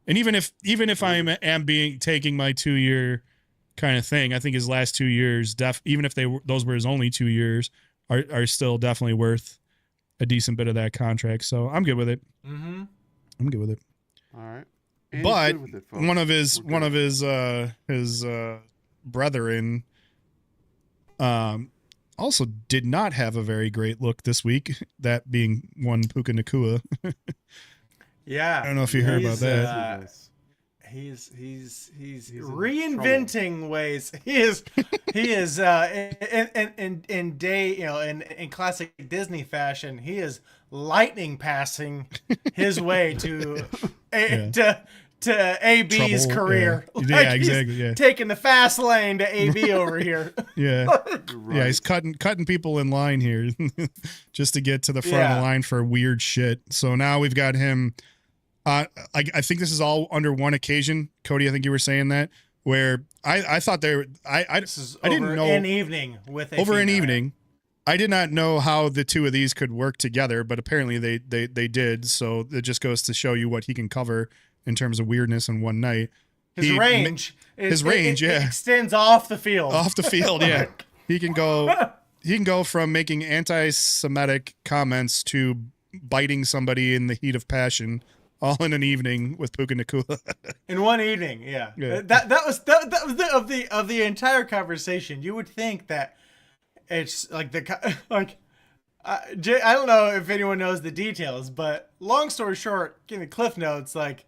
and even if I am taking my 2-year kind of thing, I think his last 2 years, even if those were his only 2 years, are still definitely worth a decent bit of that contract. So I'm good with it. Mm-hmm. I'm good with it. All right. And he's But good with it, folks. one of his We're good. brethren also did not have a very great look this week, that being one Puka Nacua. Yeah. I don't know if you heard about that. Yes. He's in reinventing ways. He is in classic Disney fashion. He is lightning passing his way to AB's Trouble, career. yeah. Yeah, exactly, He's yeah. taking the fast lane to AB over here. Yeah. Right. Yeah, he's cutting people in line here just to get to the front of the line for weird shit. So now we've got him. I think this is all under one occasion, Cody. I think you were saying that, where I thought they were. I didn't know an evening with a over an female. evening. I did not know how the two of these could work together, but apparently they did. So it just goes to show you what he can cover in terms of weirdness in one night. His range yeah, extends off the field. off the field. Yeah, he can go from making anti-Semitic comments to biting somebody in the heat of passion, all in an evening with Puka Nacua. In one evening, yeah. Yeah. That was of the entire conversation. You would think that it's like I don't know if anyone knows the details, but long story short, give me cliff notes. Like,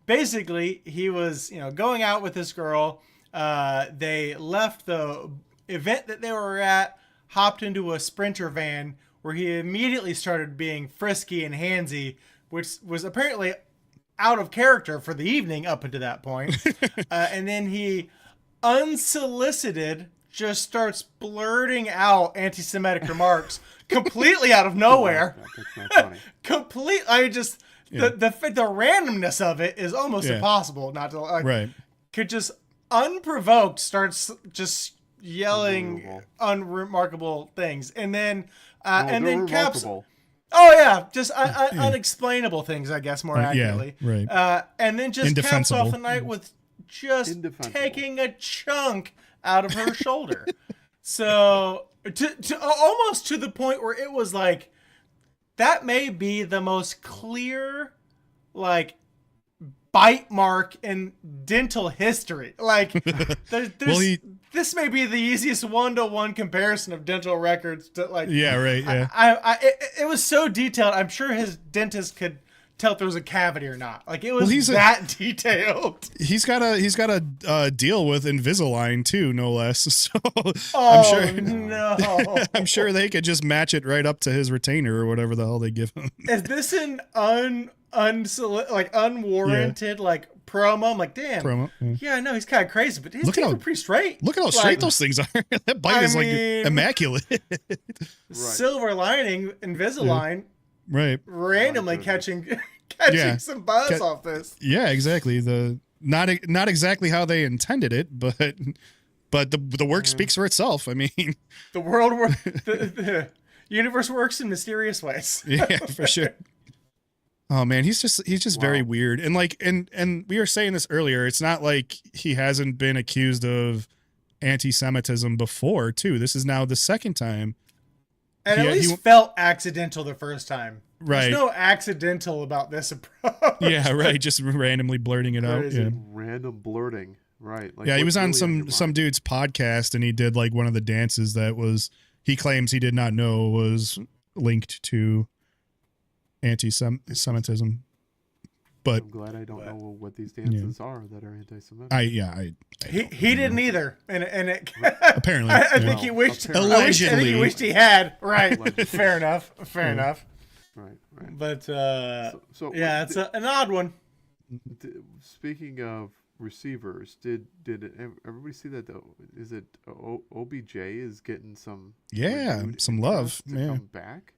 basically, he was going out with this girl. They left the event that they were at, hopped into a Sprinter van where he immediately started being frisky and handsy, which was apparently out of character for the evening up until that point. And then he unsolicited just starts blurting out anti-Semitic remarks completely out of nowhere. That's not funny. The randomness of it is almost impossible not to like. Right. Could just unprovoked starts just yelling unremarkable things, and then caps. Oh yeah, just unexplainable things, I guess, more accurately. Yeah, right. And then just caps off the night with just taking a chunk out of her shoulder. So to almost to the point where it was like, that may be the most clear, like, bite mark in dental history. Like, this may be the easiest 1-to-1 comparison of dental records to, like. Yeah, right. Yeah. It was so detailed. I'm sure his dentist could tell if there was a cavity or not. Like, it was detailed. He's got a deal with Invisalign too, no less. So I'm sure they could just match it right up to his retainer or whatever the hell they give him. Is this an unwarranted like promo? I'm like, damn. Promo, yeah, I know he's kind of crazy, but his teeth are pretty straight. Look at how straight those things are. That bite is like immaculate. Silver lining, Invisalign. Right. Randomly catching some buzz off this. Yeah, exactly. Not exactly how they intended it, but the work speaks for itself. I mean, the universe works in mysterious ways. Yeah, for sure. Oh man, he's just very weird. And like and we were saying this earlier, it's not like he hasn't been accused of anti-Semitism before, too. This is now the second time. And at least felt accidental the first time. Right. There's no accidental about this approach. Yeah, right. Just randomly blurting it out. Yeah. Random blurting. Right. Like, yeah, he was on some dude's podcast and he did like one of the dances that he claims he did not know was linked to anti-Semitism. But I'm glad I don't know what these dances are that are anti-Semitic. He didn't either, and it apparently I think he wished. Allegedly, I think he wished he had. Right. Fair enough. Right. But yeah, it's an odd one. Speaking of receivers, did everybody see that? Is it OBJ is getting some? Yeah, some love. Come back.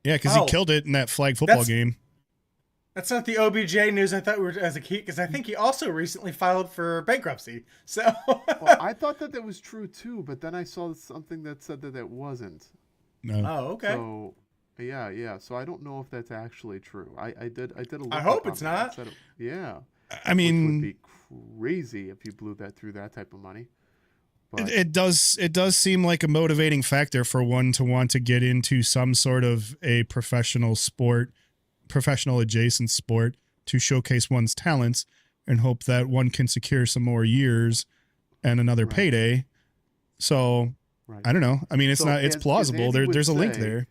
Yeah, because he killed it in that flag football game. That's not the OBJ news I thought we were as a key, because I think he also recently filed for bankruptcy. So well, I thought that was true too, but then I saw something that said that wasn't. No. Oh, okay. So yeah. So I don't know if that's actually true. I did a look. I hope it's not. Yeah. I mean, which would be crazy if you blew that through that type of money. But it does seem like a motivating factor for one to want to get into some sort of a professional adjacent sport to showcase one's talents and hope that one can secure some more years and another payday. So I don't know. I mean, it's plausible. There's a link there.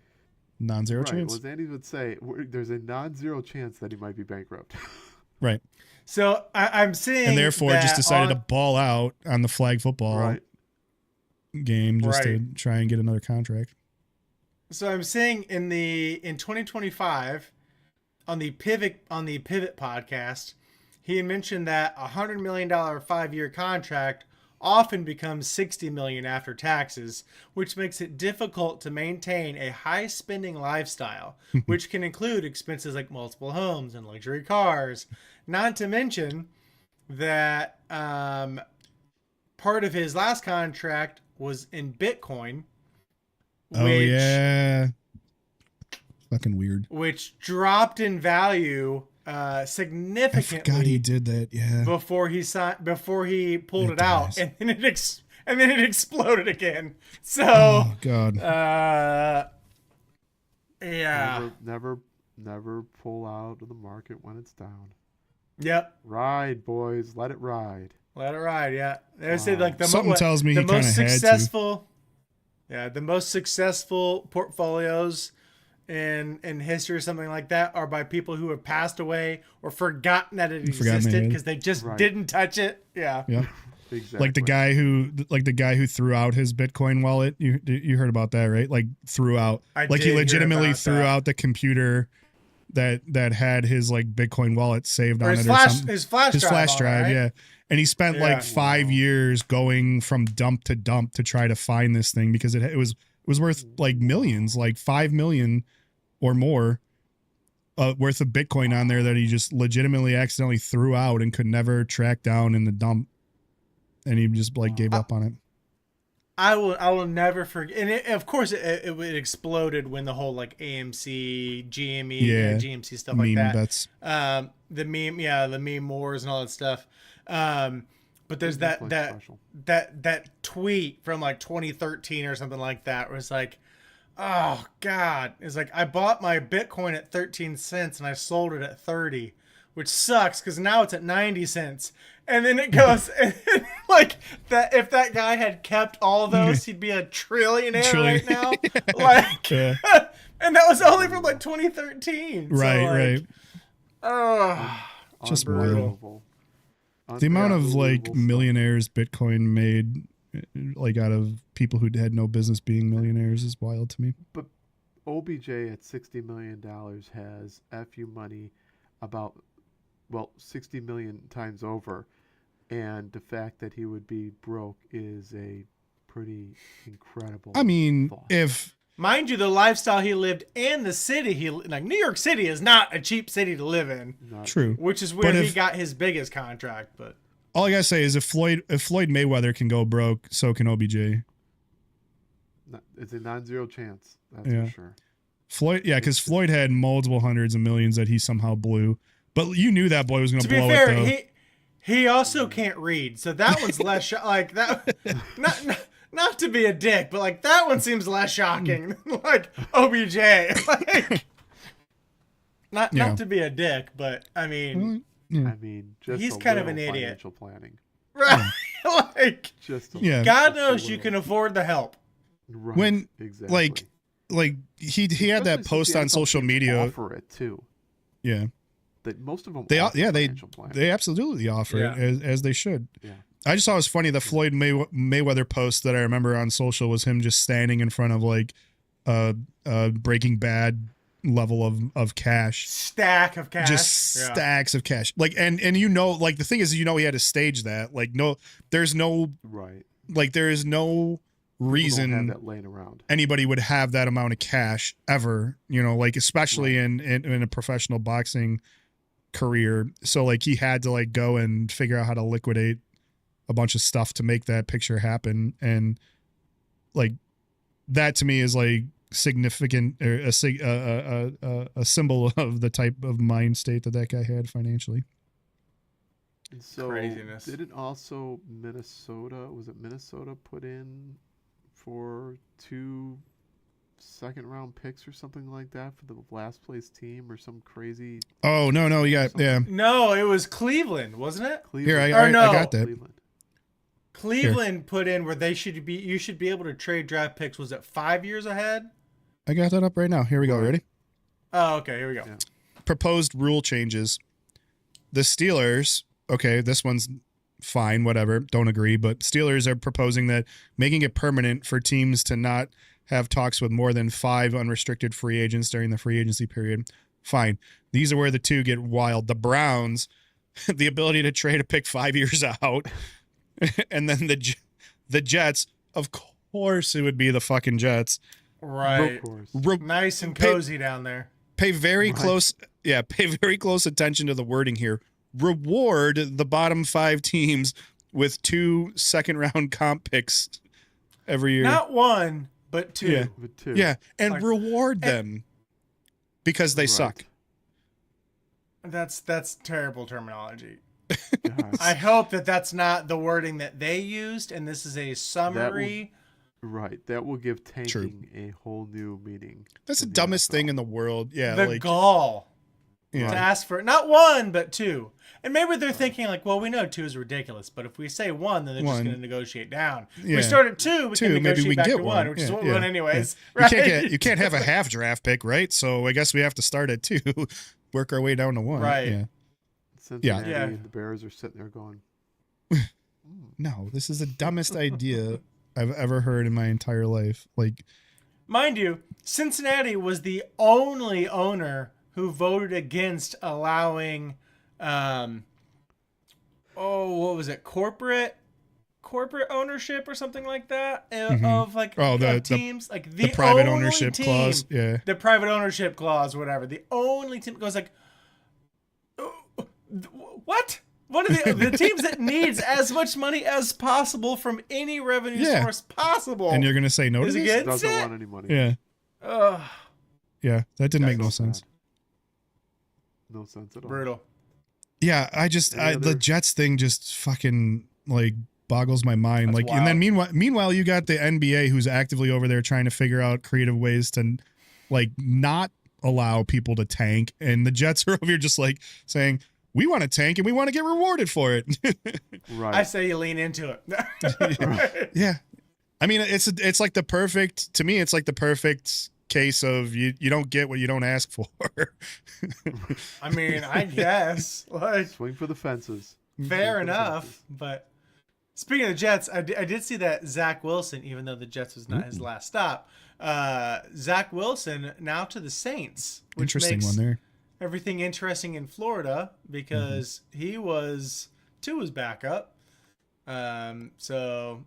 Non-zero chance. Well, as Andy would say, there's a non-zero chance that he might be bankrupt. Right. So I'm seeing, and therefore just decided to ball out on the flag football game just to try and get another contract. So I'm seeing in 2025 on the Pivot podcast, he mentioned that $100 million 5-year contract often becomes $60 million after taxes, which makes it difficult to maintain a high spending lifestyle, which can include expenses like multiple homes and luxury cars. Not to mention that part of his last contract was in Bitcoin. Fucking weird. Which dropped in value significantly. I forgot he did that. Yeah. Before he pulled it out, and then it exploded again. So. Oh God. Yeah. Never pull out of the market when it's down. Yep. Ride, boys. Let it ride. Let it ride. Yeah. They say like something tells me the he kind of had to. Yeah, the most successful portfolios in history or something like that are by people who have passed away or forgotten that it existed because they just didn't touch it. Yeah. Yeah. Exactly. Like the guy who threw out his Bitcoin wallet. You heard about that, right? Like he legitimately threw out the computer that had his like Bitcoin wallet saved Or on his it or flash, something. his flash drive, right? Yeah. And he spent like 5 years going from dump to dump to try to find this thing because it was worth like millions, like 5 million or more worth of Bitcoin on there that he just legitimately accidentally threw out and could never track down in the dump. And he just like gave up on it. I will never forget. And of course, it exploded when the whole like AMC, GME, GMC stuff like that. Bets. The meme wars and all that stuff. But there's that tweet from like 2013 or something like that where it's like, oh God, it's like I bought my Bitcoin at 13 cents and I sold it at 30, which sucks because now it's at 90 cents. And then it goes like that. If that guy had kept all those, he'd be a trillionaire right now. Like, and that was only from like 2013. Right. Oh, just wild. The amount of like millionaires Bitcoin made, like out of people who had no business being millionaires, is wild to me. But OBJ at $60 million has FU money about 60 million times over. And the fact that he would be broke is a pretty incredible thought. If mind you, the lifestyle he lived and the city like New York City is not a cheap city to live in. True. Which is where he got his biggest contract. But all I gotta say is if Floyd Mayweather can go broke, so can OBJ. It's a non-zero chance. That's for sure. Floyd, because Floyd had multiple hundreds of millions that he somehow blew. But you knew that boy was going to blow it, though. He also can't read, so that one's less like that. Not to be a dick, but like that one seems less shocking. Like OBJ, like not to be a dick, but I mean, just he's kind of an idiot. Financial planning, right? Like, God knows you can afford the help. Right. When exactly. like he had that post on social media. Offer it too. Yeah. That most of them they absolutely offer it as they should. Yeah. I just thought it was funny the Floyd Mayweather post that I remember on social was him just standing in front of like Breaking Bad level of cash. Stack of cash. Just stacks of cash. Like and like the thing is he had to stage that. Like there's no reason have that laying around. Anybody would have that amount of cash ever, like especially in a professional boxing career. So like he had to like go and figure out how to liquidate a bunch of stuff to make that picture happen. And like that to me is like significant, or a symbol of the type of mind state that guy had financially. And so craziness. Didn't also Minnesota put in for 2 second-round picks or something like that for the last place team or some crazy? Oh no, No, it was Cleveland, wasn't it? Here, I got that. Cleveland put in where you should be able to trade draft picks. Was it 5 years ahead? I got that up right now. Here we go. Ready? Oh, okay. Here we go. Yeah. Proposed rule changes. The Steelers. Okay, this one's fine. Whatever. Don't agree. But Steelers are proposing that making it permanent for teams to not have talks with more than 5 unrestricted free agents during the free agency period. Fine. These are where the two get wild. The Browns, the ability to trade a pick 5 years out. And then the Jets, of course it would be the fucking Jets. Right. Nice and cozy down there. Pay very close attention to the wording here. Reward the bottom 5 teams with 2 second-round comp picks every year. Not 1, but 2. Yeah, but 2. Yeah, and reward them because they suck. That's terrible terminology. I hope that's not the wording that they used, and this is a summary. That will give tanking a whole new meaning. That's the dumbest thing in the world. Yeah, the gall to ask for not 1 but 2. And maybe they're thinking like, well, we know 2 is ridiculous, but if we say 1, then they're just going to negotiate down. We start at 2, we can negotiate back to 1, which is what we want anyways. Yeah. Right? You can't have a half draft pick, right? So I guess we have to start at 2, work our way down to 1. Right. Yeah. Cincinnati and the Bears are sitting there going, no, this is the dumbest idea I've ever heard in my entire life. Like, mind you, Cincinnati was the only owner who voted against allowing, what was it, corporate ownership or something like that of like of teams, like the private only ownership team, clause. Yeah, the private ownership clause, whatever. The only team goes like, what? One of the teams that needs as much money as possible from any revenue source possible. And you're gonna say no to this? Against Doesn't it? want any money. Yeah. Yeah, that didn't make no sense. No sense at all. Brutal. Yeah, the Jets thing just fucking like boggles my mind. That's like, wild. and then meanwhile, you got the NBA who's actively over there trying to figure out creative ways to like not allow people to tank, and the Jets are over here just like saying, we want to tank and we want to get rewarded for it. Right. I say you lean into it. Yeah. I mean, it's like the perfect, to me, it's like the perfect case of you don't get what you don't ask for. I mean, I guess. Like, Swing for the fences. fair enough. But speaking of the Jets, I did see that Zach Wilson, even though the Jets was not his last stop, Zach Wilson now to the Saints. Which Interesting makes one there. everything interesting in Florida because he was Tua's backup. So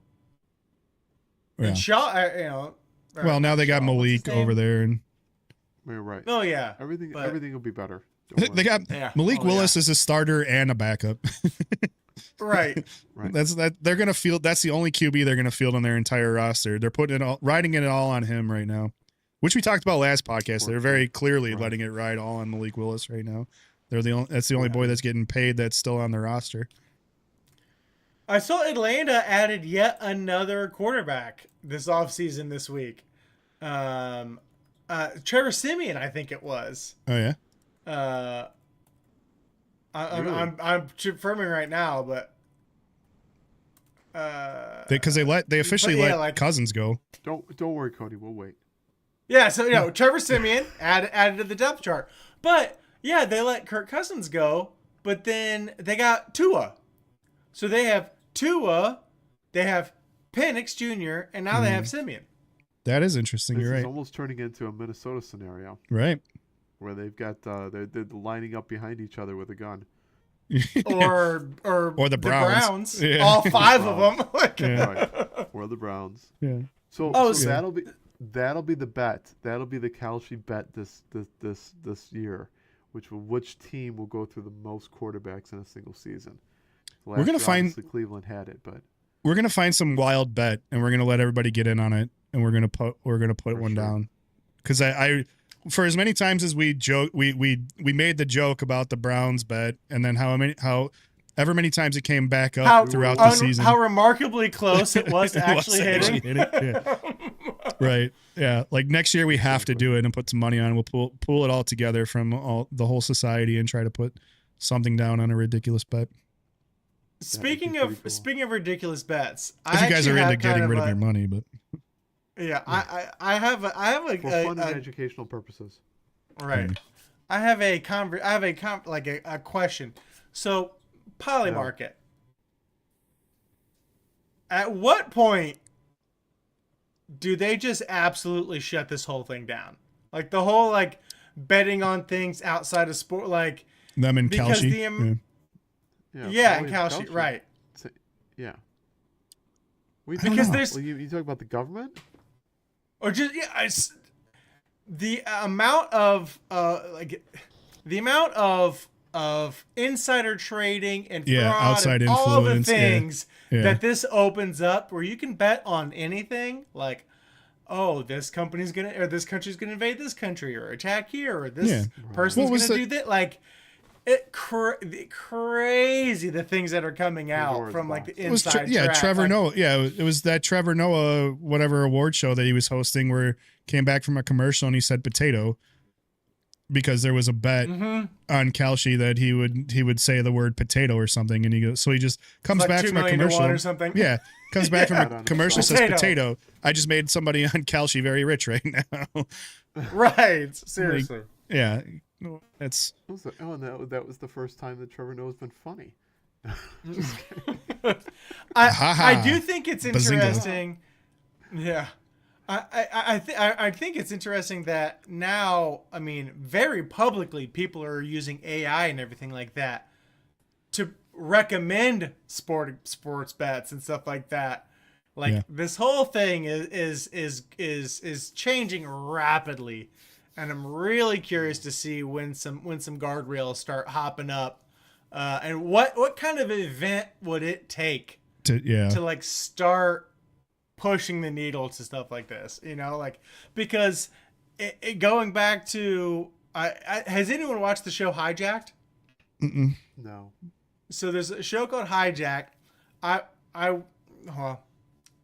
Yeah. and Shaw, Well, now they got Shaw, what's his Malik over name? there, and You're right. Oh yeah, Everything but- will be better. Don't they worry. got Malik Willis as a starter and a backup. right. Right. They're gonna field. That's the only QB they're gonna field on their entire roster. They're riding it all on him right now, which we talked about last podcast. They're very clearly letting it ride all on Malik Willis right now. That's the only boy that's getting paid that's still on the roster. I saw Atlanta added yet another quarterback this offseason this week. Trevor Siemian, I think it was. Oh yeah. I'm confirming right now, but Because they officially let Cousins go. Don't worry, Cody. We'll wait. yeah. So Trevor Siemian added to the depth chart, but yeah, they let Kirk Cousins go, but then they got Tua, so they have Tua, they have Penix Jr., and now they have Siemian. That is interesting. This You're is right. almost turning into a Minnesota scenario Right. where they've got they're lining up behind each other with a gun. Or the Browns. Yeah. All five of them. Right. Or the Browns. Yeah. So, Oh, so yeah. that'll be the bet. That'll be the Kalshi bet this year, which team will go through the most quarterbacks in a single season. We're gonna find obviously Cleveland had it, but we're gonna find some wild bet, and we're gonna let everybody get in on it, and we're gonna put one down. Because I for as many times as we joke, we made the joke about the Browns bet, and then however many times it came back up throughout the season. How remarkably close it was to actually hitting. Yeah. Right. Yeah. Like next year we have to do it and put some money on. We'll pool it all together from the whole society and try to put something down on a ridiculous bet. Speaking of ridiculous bets, Because you guys are into getting rid of your money, but yeah, I have a for fun and educational purposes. right. I have a question. So, Polymarket. At what point do they just absolutely shut this whole thing down? Like the whole betting on things outside of sport, like them and because Kalshi. Yeah, and Kalshi, right? Yeah. Because there's you talk about the government, or just the amount of insider trading and fraud outside and all of the influence, things yeah. that this opens up, where you can bet on anything, like, oh, this company's gonna, or this country's gonna invade this country, or attack here, or this person's gonna do that, like. Crazy the things that are coming out from the inside track. Trevor Noah. Yeah, it was that Trevor Noah whatever award show that he was hosting where came back from a commercial and he said potato because there was a bet on Kalshi that he would say the word potato or something, and he goes, so he just comes back from a commercial or something. Yeah, comes back from a commercial, says potato. I just made somebody on Kalshi very rich right now. Right, seriously. Yeah. That's that was the first time that Trevor Noah's been funny. I do think it's interesting. Yeah, I think it's interesting that now, I mean, very publicly, people are using AI and everything like that to recommend sports bets and stuff like that. Like this whole thing is changing rapidly, and I'm really curious to see when some guardrails start hopping up, and what kind of event would it take to like start pushing the needle to stuff like this, like, because going back to, has anyone watched the show Hijacked? Mm-mm. No. So there's a show called Hijacked.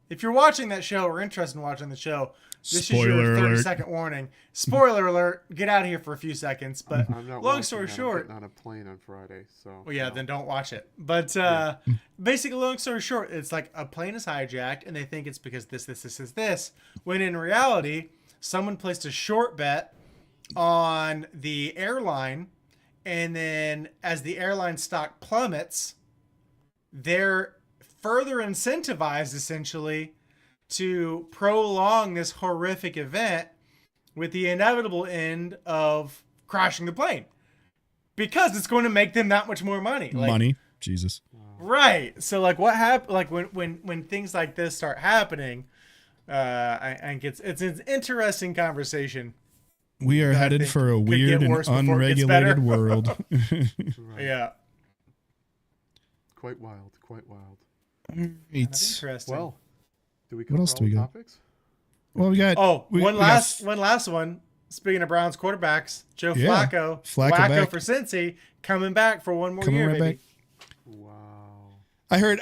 If you're watching that show or interested in watching the show, this Spoiler is your alert. 30-second warning. Spoiler alert. Get out of here for a few seconds. But I'm not long story watching that. short, I'm getting on a plane on Friday, so. well, yeah, no. then don't watch it. But basically, long story short, it's like a plane is hijacked, and they think it's because this. When in reality, someone placed a short bet on the airline, and then as the airline stock plummets, they're further incentivized essentially to prolong this horrific event with the inevitable end of crashing the plane, because it's going to make them that much more money. Money, Jesus. Right. So like what happened, like when things like this start happening, I think it's an interesting conversation. We are headed for a weird and unregulated world. Right. Yeah. Quite wild. Quite wild. It's Interesting. Well, do we What cover else do all we the got? topics? well, we got. one last one. Speaking of Browns quarterbacks, Joe Yeah. Flacco Flacco Wacko back. for Cincy, coming back for one more Coming year, right baby. back. Wow. I heard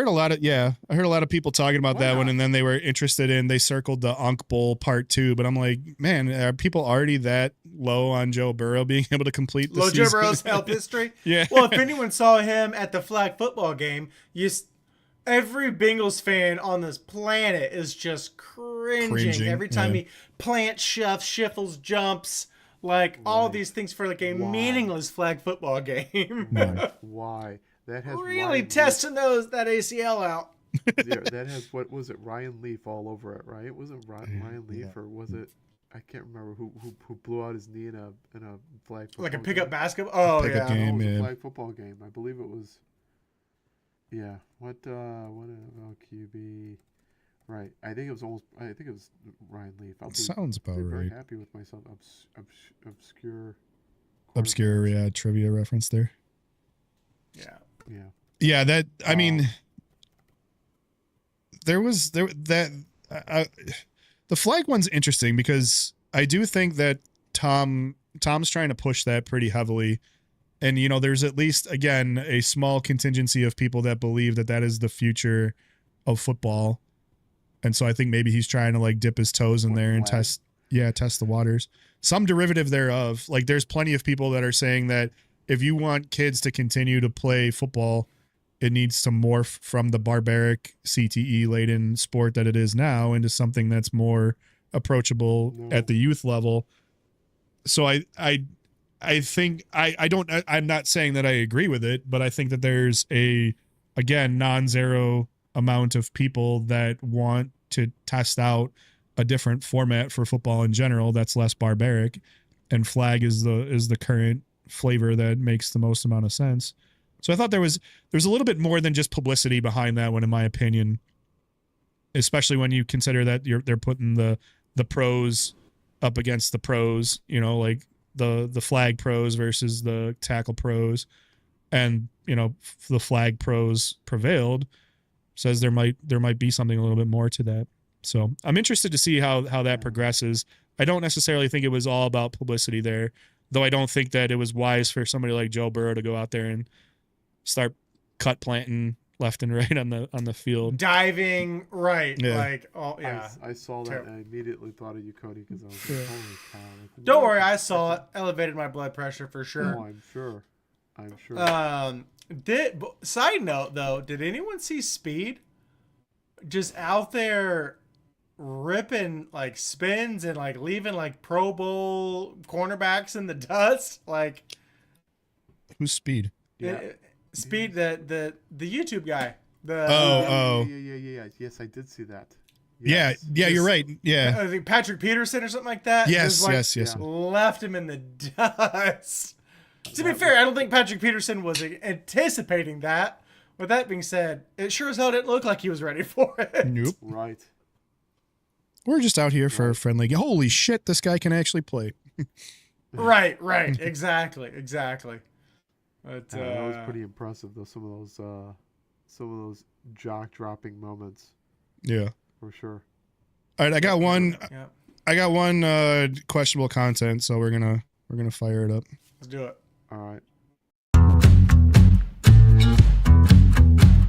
a lot of people talking about that one, and then they were interested in, they circled the Unk Bowl part 2, but I'm like, man, are people already that low on Joe Burrow being able to complete the season? Joe Burrow's health history. Yeah. Well, if anyone saw him at the flag football game, every Bengals fan on this planet is just cringing every time he plants, shuffles, jumps, like all these things for like a meaningless flag football game. Why? That has Really Ryan testing that ACL out. Leaf, that has, what was it, Ryan Leaf all over it, right? Was it Ryan Leaf or was it? I can't remember who blew out his knee in a flag football Like a game. pickup basketball. Oh Pickup yeah. game. No, it was Yeah. a flag football game. I believe it was. Yeah. What QB? Right. I think it was Ryan Leaf. Sounds about very right. happy with myself. Obscure trivia reference there. Yeah. Yeah. Yeah, that, I mean, the flag one's interesting because I do think that Tom's trying to push that pretty heavily. And, there's at least, again, a small contingency of people that believe that is the future of football. And so I think maybe he's trying to like dip his toes in there and test the waters. Some derivative thereof. Like there's plenty of people that are saying that if you want kids to continue to play football, it needs to morph from the barbaric CTE laden sport that it is now into something that's more approachable at the youth level. So I think I'm not saying that I agree with it, but I think that there's again, non-zero amount of people that want to test out a different format for football in general that's less barbaric, and flag is the current flavor that makes the most amount of sense. So I thought there's a little bit more than just publicity behind that one, in my opinion, especially when you consider that they're putting the pros up against the pros, like the flag pros versus the tackle pros, and the flag pros prevailed. Says there might be something a little bit more to that. So I'm interested to see how that progresses. I don't necessarily think it was all about publicity there, though I don't think that it was wise for somebody like Joe Burrow to go out there and start cut planting left and right on the field. Diving, right. Yeah. Like, oh, yeah. I saw that and I immediately thought of you, Cody, because I was like, holy cow. Like, Don't worry, I saw it. Elevated my blood pressure for sure. Oh, I'm sure. Side note, though, did anyone see Speed? Just out there ripping like spins and like leaving like Pro Bowl cornerbacks in the dust. Like, who's Speed? Speed, the YouTube guy. Oh. Yeah. Yes, I did see that. Yes. Yeah, you're right. Yeah. I think Patrick Peterson or something like that. Yes, just, yes. Yeah. Left him in the dust. To be fair, I don't think Patrick Peterson was anticipating that. With that being said, it sure as hell didn't look like he was ready for it. Nope. Right. We're just out here for a friendly. Holy shit, this guy can actually play. Right. Exactly. But That was pretty impressive, though. Some of those jaw-dropping moments, Yeah. for sure. All right, I got one. yeah, I got one questionable content, so we're gonna fire it up. let's do it. All right.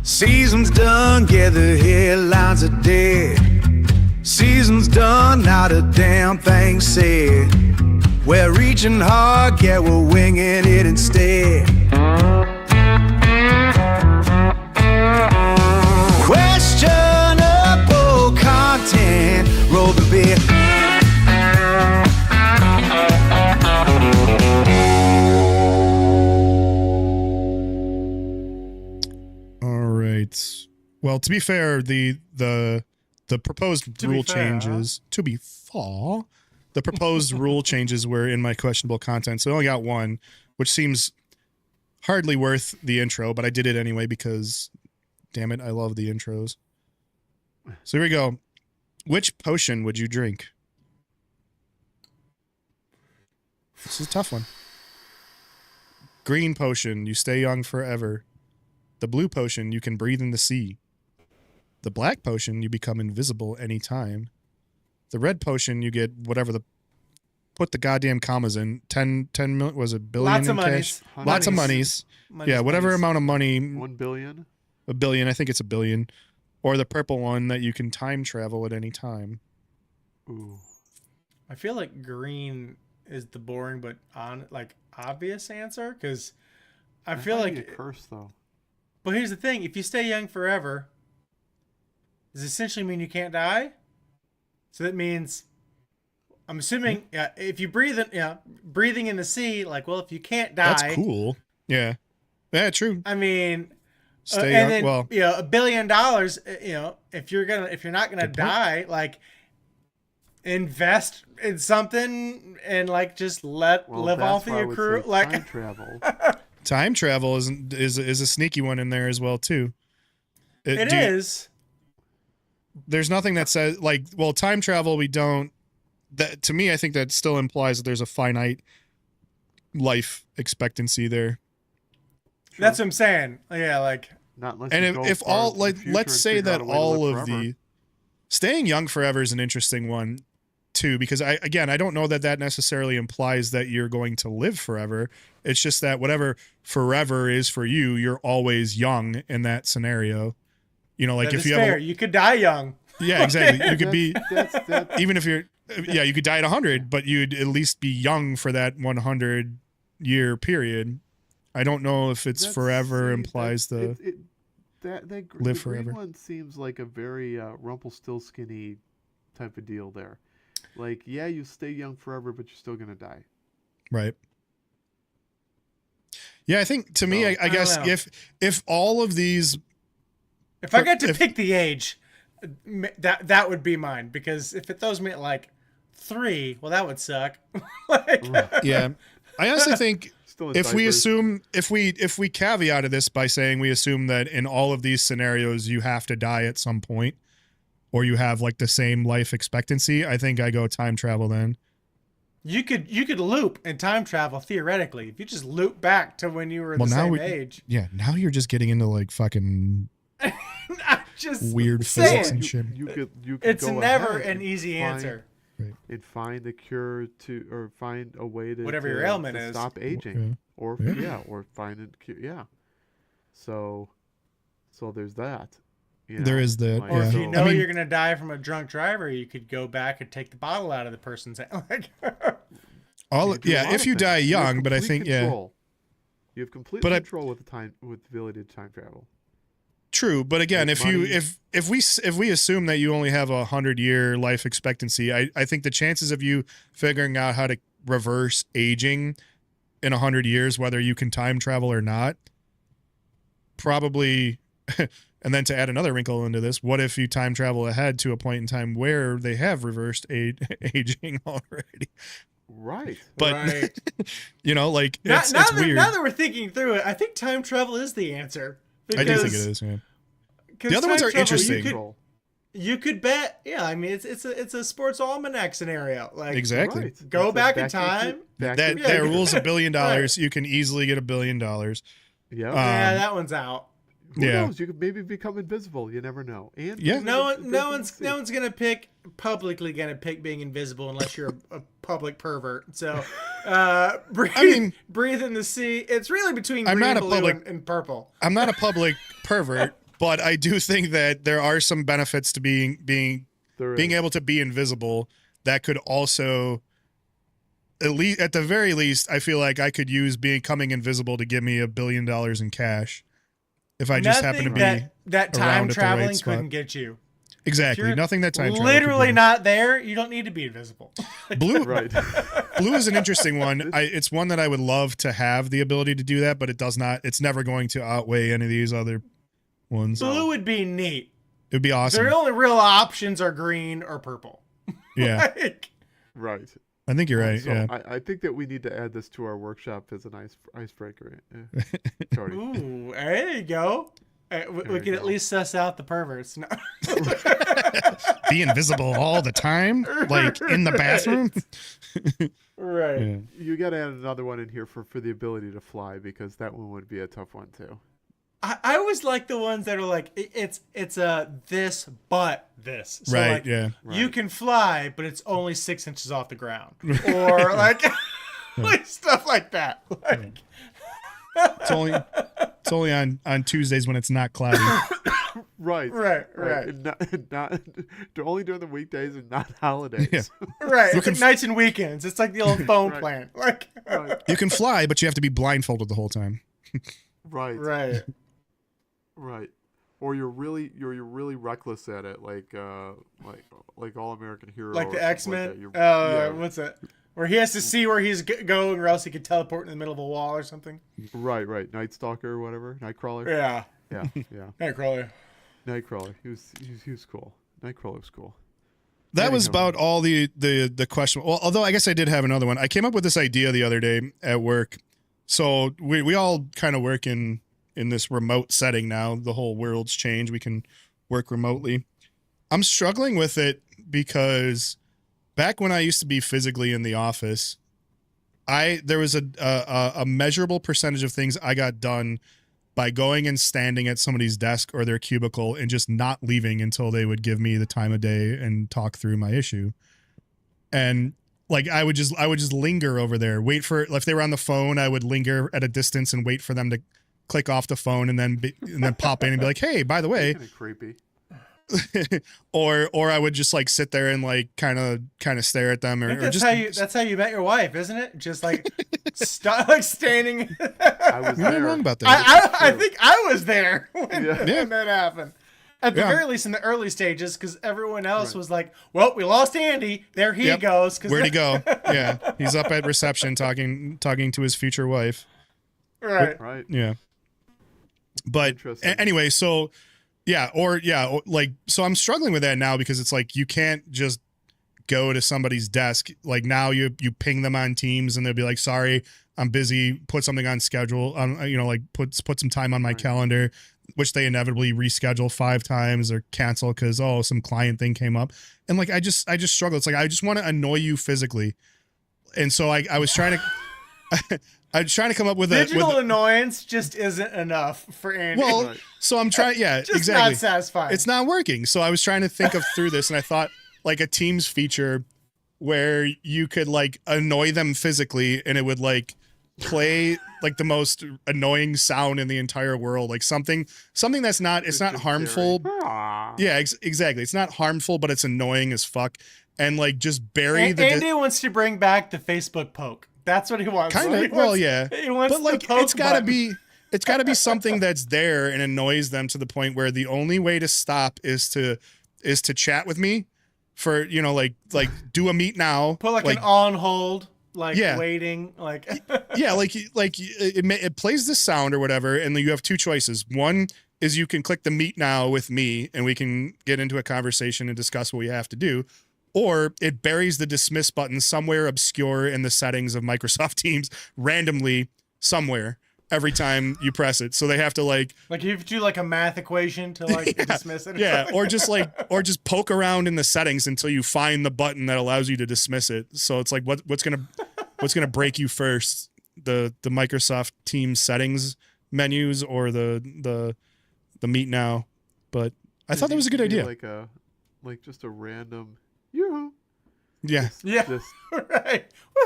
Season's done, yeah, the headlines are dead. Season's done, not a damn thing said. We're reaching hard, yeah, we're winging it instead. Questionable content, roll the beat. All right. Well, to be fair, the proposed rule changes. To be fair, the proposed rule changes were in my questionable content, so I only got one, which seems hardly worth the intro, but I did it anyway because, damn it, I love the intros. So here we go. Which potion would you drink? This is a tough one. Green potion, you stay young forever. The blue potion, you can breathe in the sea. The black potion, you become invisible anytime. The red potion, you get whatever put the goddamn commas in. 10 million, was it billion Lots in of cash? monies. Lots of monies. Yeah, whatever amount of money. 1 billion? A billion, I think it's a billion. Or the purple one that you can time travel at any time. Ooh. I feel like green is the boring but obvious answer because I feel like a curse though. But here's the thing: if you stay young forever, does it essentially mean you can't die? So that means, I'm assuming, if you breathing in the sea, if you can't die, That's cool. Yeah, true. I mean, Stay and young. then $1 billion. If you're not gonna die, invest in something and just live off of your crew. Time travel. Time travel is a sneaky one in there as well too. It is. There's nothing that says time travel. We don't. That to me, I think that still implies that there's a finite life expectancy there. Sure. That's what I'm saying. Yeah, not unless and you if all let's say that all of forever. the staying young forever is an interesting one too, because I don't know that necessarily implies that you're going to live forever. It's just that whatever forever is for you, you're always young in that scenario. that if is you fair. have you could die young. yeah, exactly. You could be That's even if you're you could die at 100, but you'd at least be young for that 100-year period. I don't know if it's forever implies the live forever. Green one seems like a very Rumpelstiltskin-y type of deal there. You stay young forever, but you're still gonna die. Right. Yeah, I think to me, I guess don't know. if all of these, If I got to pick the age, that would be mine, because if it throws me at 3, well, that would suck. yeah, I honestly think Still in if we diapers. assume if we caveated this by saying we assume that in all of these scenarios you have to die at some point, or you have the same life expectancy, I think I go time travel then. You could loop and time travel theoretically if you just loop back to when you were the same age. Yeah, now you're just getting into fucking I'm just weird saying. physics and shit. You could It's go never ahead an easy and answer. and find the cure or find a way to Whatever your ailment is. stop aging, or find a cure. Yeah. So there's that. There is that. Or if Yeah. you know I mean- you're gonna die from a drunk driver, you could go back and take the bottle out of the person's hand. If you die young, but I think you have complete But control with the ability to time travel. True, but again, Make if we assume that you only have 100-year life expectancy, I think the chances of you figuring out how to reverse aging in 100 years, whether you can time travel or not, probably And then to add another wrinkle into this, what if you time travel ahead to a point in time where they have reversed aging already? Right. But Right. you know, like Now, it's that, weird. now that we're thinking through it, I think time travel is the answer. I do think it is. Yeah. The other ones are interesting. You could bet. Yeah, I mean, it's a sports almanac scenario. Like Exactly. Right. Go That's back in time. That rules $1 billion. You can easily get $1 billion. Yeah. Yeah, that one's out. Who knows? You could maybe become invisible. You never know. And No one's gonna publicly gonna pick being invisible unless you're a public pervert. So, breathe in the sea. It's really between green and blue and purple. I'm not a public pervert, but I do think that there are some benefits to being able to be invisible. That could also, at the very least, I feel like I could use becoming invisible to give me $1 billion in cash. If I just happen to be that time traveling couldn't get you. Exactly. Nothing that time traveling. Literally not there. You don't need to be invisible. Blue, Right. Blue is an interesting one. It's one that I would love to have the ability to do that, but it does not. It's never going to outweigh any of these other ones. Blue would be neat. It would be awesome. The only real options are green or purple. Yeah. Right. I think you're right. So yeah. I think that we need to add this to our workshop as an icebreaker. Sorry. Ooh, there you go. We can at least suss out the perverts. No. Be invisible all the time, like in the bathroom. Right. Yeah. You got to add another one in here for the ability to fly, because that one would be a tough one too. I always like the ones that are like it's a this but this. So Right. like, Yeah. you can fly, but it's only 6 inches off the ground, or like, like stuff like that. Like, It's only on Tuesdays when it's not cloudy. Right. And not only during the weekdays and not holidays. Yeah. right. It's like nights and weekends. It's like the old phone Right. plan. Like, Right. You can fly, but you have to be blindfolded the whole time. Right. Or you're really reckless at it, like All American Hero, like or the X-Men. something like that. What's that? Where he has to see where he's going, or else he could teleport in the middle of a wall or something. Right. Night Stalker or whatever, Nightcrawler. Yeah. Yeah. Nightcrawler. Nightcrawler. He was cool. Nightcrawler was cool. That was about all the question. Well, although I guess I did have another one. I came up with this idea the other day at work. So we all kind of work in this remote setting now. The whole world's changed. We can work remotely. I'm struggling with it because back when I used to be physically in the office, there was a measurable percentage of things I got done by going and standing at somebody's desk or their cubicle and just not leaving until they would give me the time of day and talk through my issue. And like I would just linger over there, wait for, if they were on the phone, I would linger at a distance and wait for them to click off the phone and then pop in and be like, hey, by the way, Kind of creepy. or I would just like sit there and like kind of stare at them, or That's just how you met your wife, isn't it? Just like like standing. I was You're there. wrong about that. I think I was there when Yeah. that happened. At the Yeah. very least in the early stages, because everyone else was like, well, we lost Andy. There he Yep. goes. Where'd he go? Yeah, he's up at reception talking to his future wife. Right. Yeah. But Interesting. anyway, so so I'm struggling with that now because it's like you can't just go to somebody's desk. Like now you ping them on Teams and they'll be like, sorry, I'm busy, put something on schedule, like put some time on my calendar, which they inevitably reschedule 5 times or cancel because some client thing came up. And like I just struggle. It's like I just want to annoy you physically. And so I was trying to I'm trying to come up with Digital annoyance just isn't enough for Andy. well, so I'm trying, just exactly. not satisfying. It's not working. So I was trying to think through this, and I thought like a Teams feature where you could like annoy them physically, and it would like play like the most annoying sound in the entire world, like something that's not harmful. Yeah, exactly. It's not harmful, but it's annoying as fuck, and like just bury Andy wants to bring back the Facebook poke. That's what he wants. Kind of. Well, yeah. He wants but like it's gotta be something that's there and annoys them to the point where the only way to stop is to chat with me for like do a meet now. Put like an on hold, like Yeah. waiting, like Yeah, like it plays this sound or whatever, and then you have 2 choices. One, is you can click the meet now with me and we can get into a conversation and discuss what we have to do. Or it buries the dismiss button somewhere obscure in the settings of Microsoft Teams randomly somewhere every time you press it. So they have to like you do like a math equation to like dismiss it. Or just poke around in the settings until you find the button that allows you to dismiss it. So it's like what's gonna break you first, the Microsoft Teams settings menus or the meet now. But I thought that was a good idea. Like just a random yoo-hoo. Yeah. Just Right.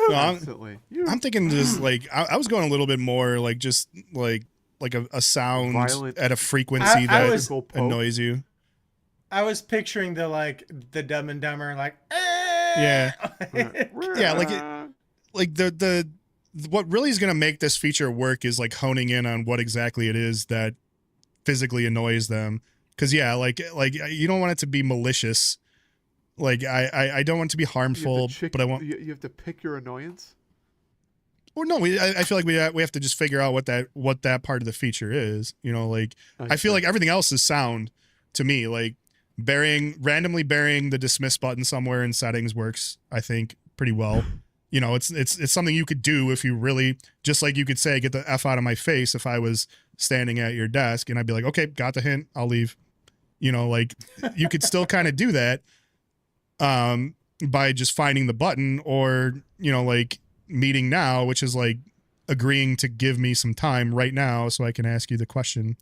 constantly. I'm thinking just like I was going a little bit more like just like a sound Violent. at a frequency I that was- annoys you. I was picturing the Dumb and Dumber like. Yeah. Yeah, like the what really is going to make this feature work is like honing in on what exactly it is that physically annoys them. Because like you don't want it to be malicious. Like I don't want it to be harmful, but I want you have to pick your annoyance. Or no, I feel like we have to just figure out what that part of the feature is. Like I feel like everything else is sound to me. Like randomly burying the dismiss button somewhere in settings works, I think, pretty well. It's something you could do if you really, just like you could say, get the F out of my face if I was standing at your desk and I'd be like, okay, got the hint, I'll leave. Like you could still kind of do that by just finding the button, or, like meeting now, which is like agreeing to give me some time right now so I can ask you the question.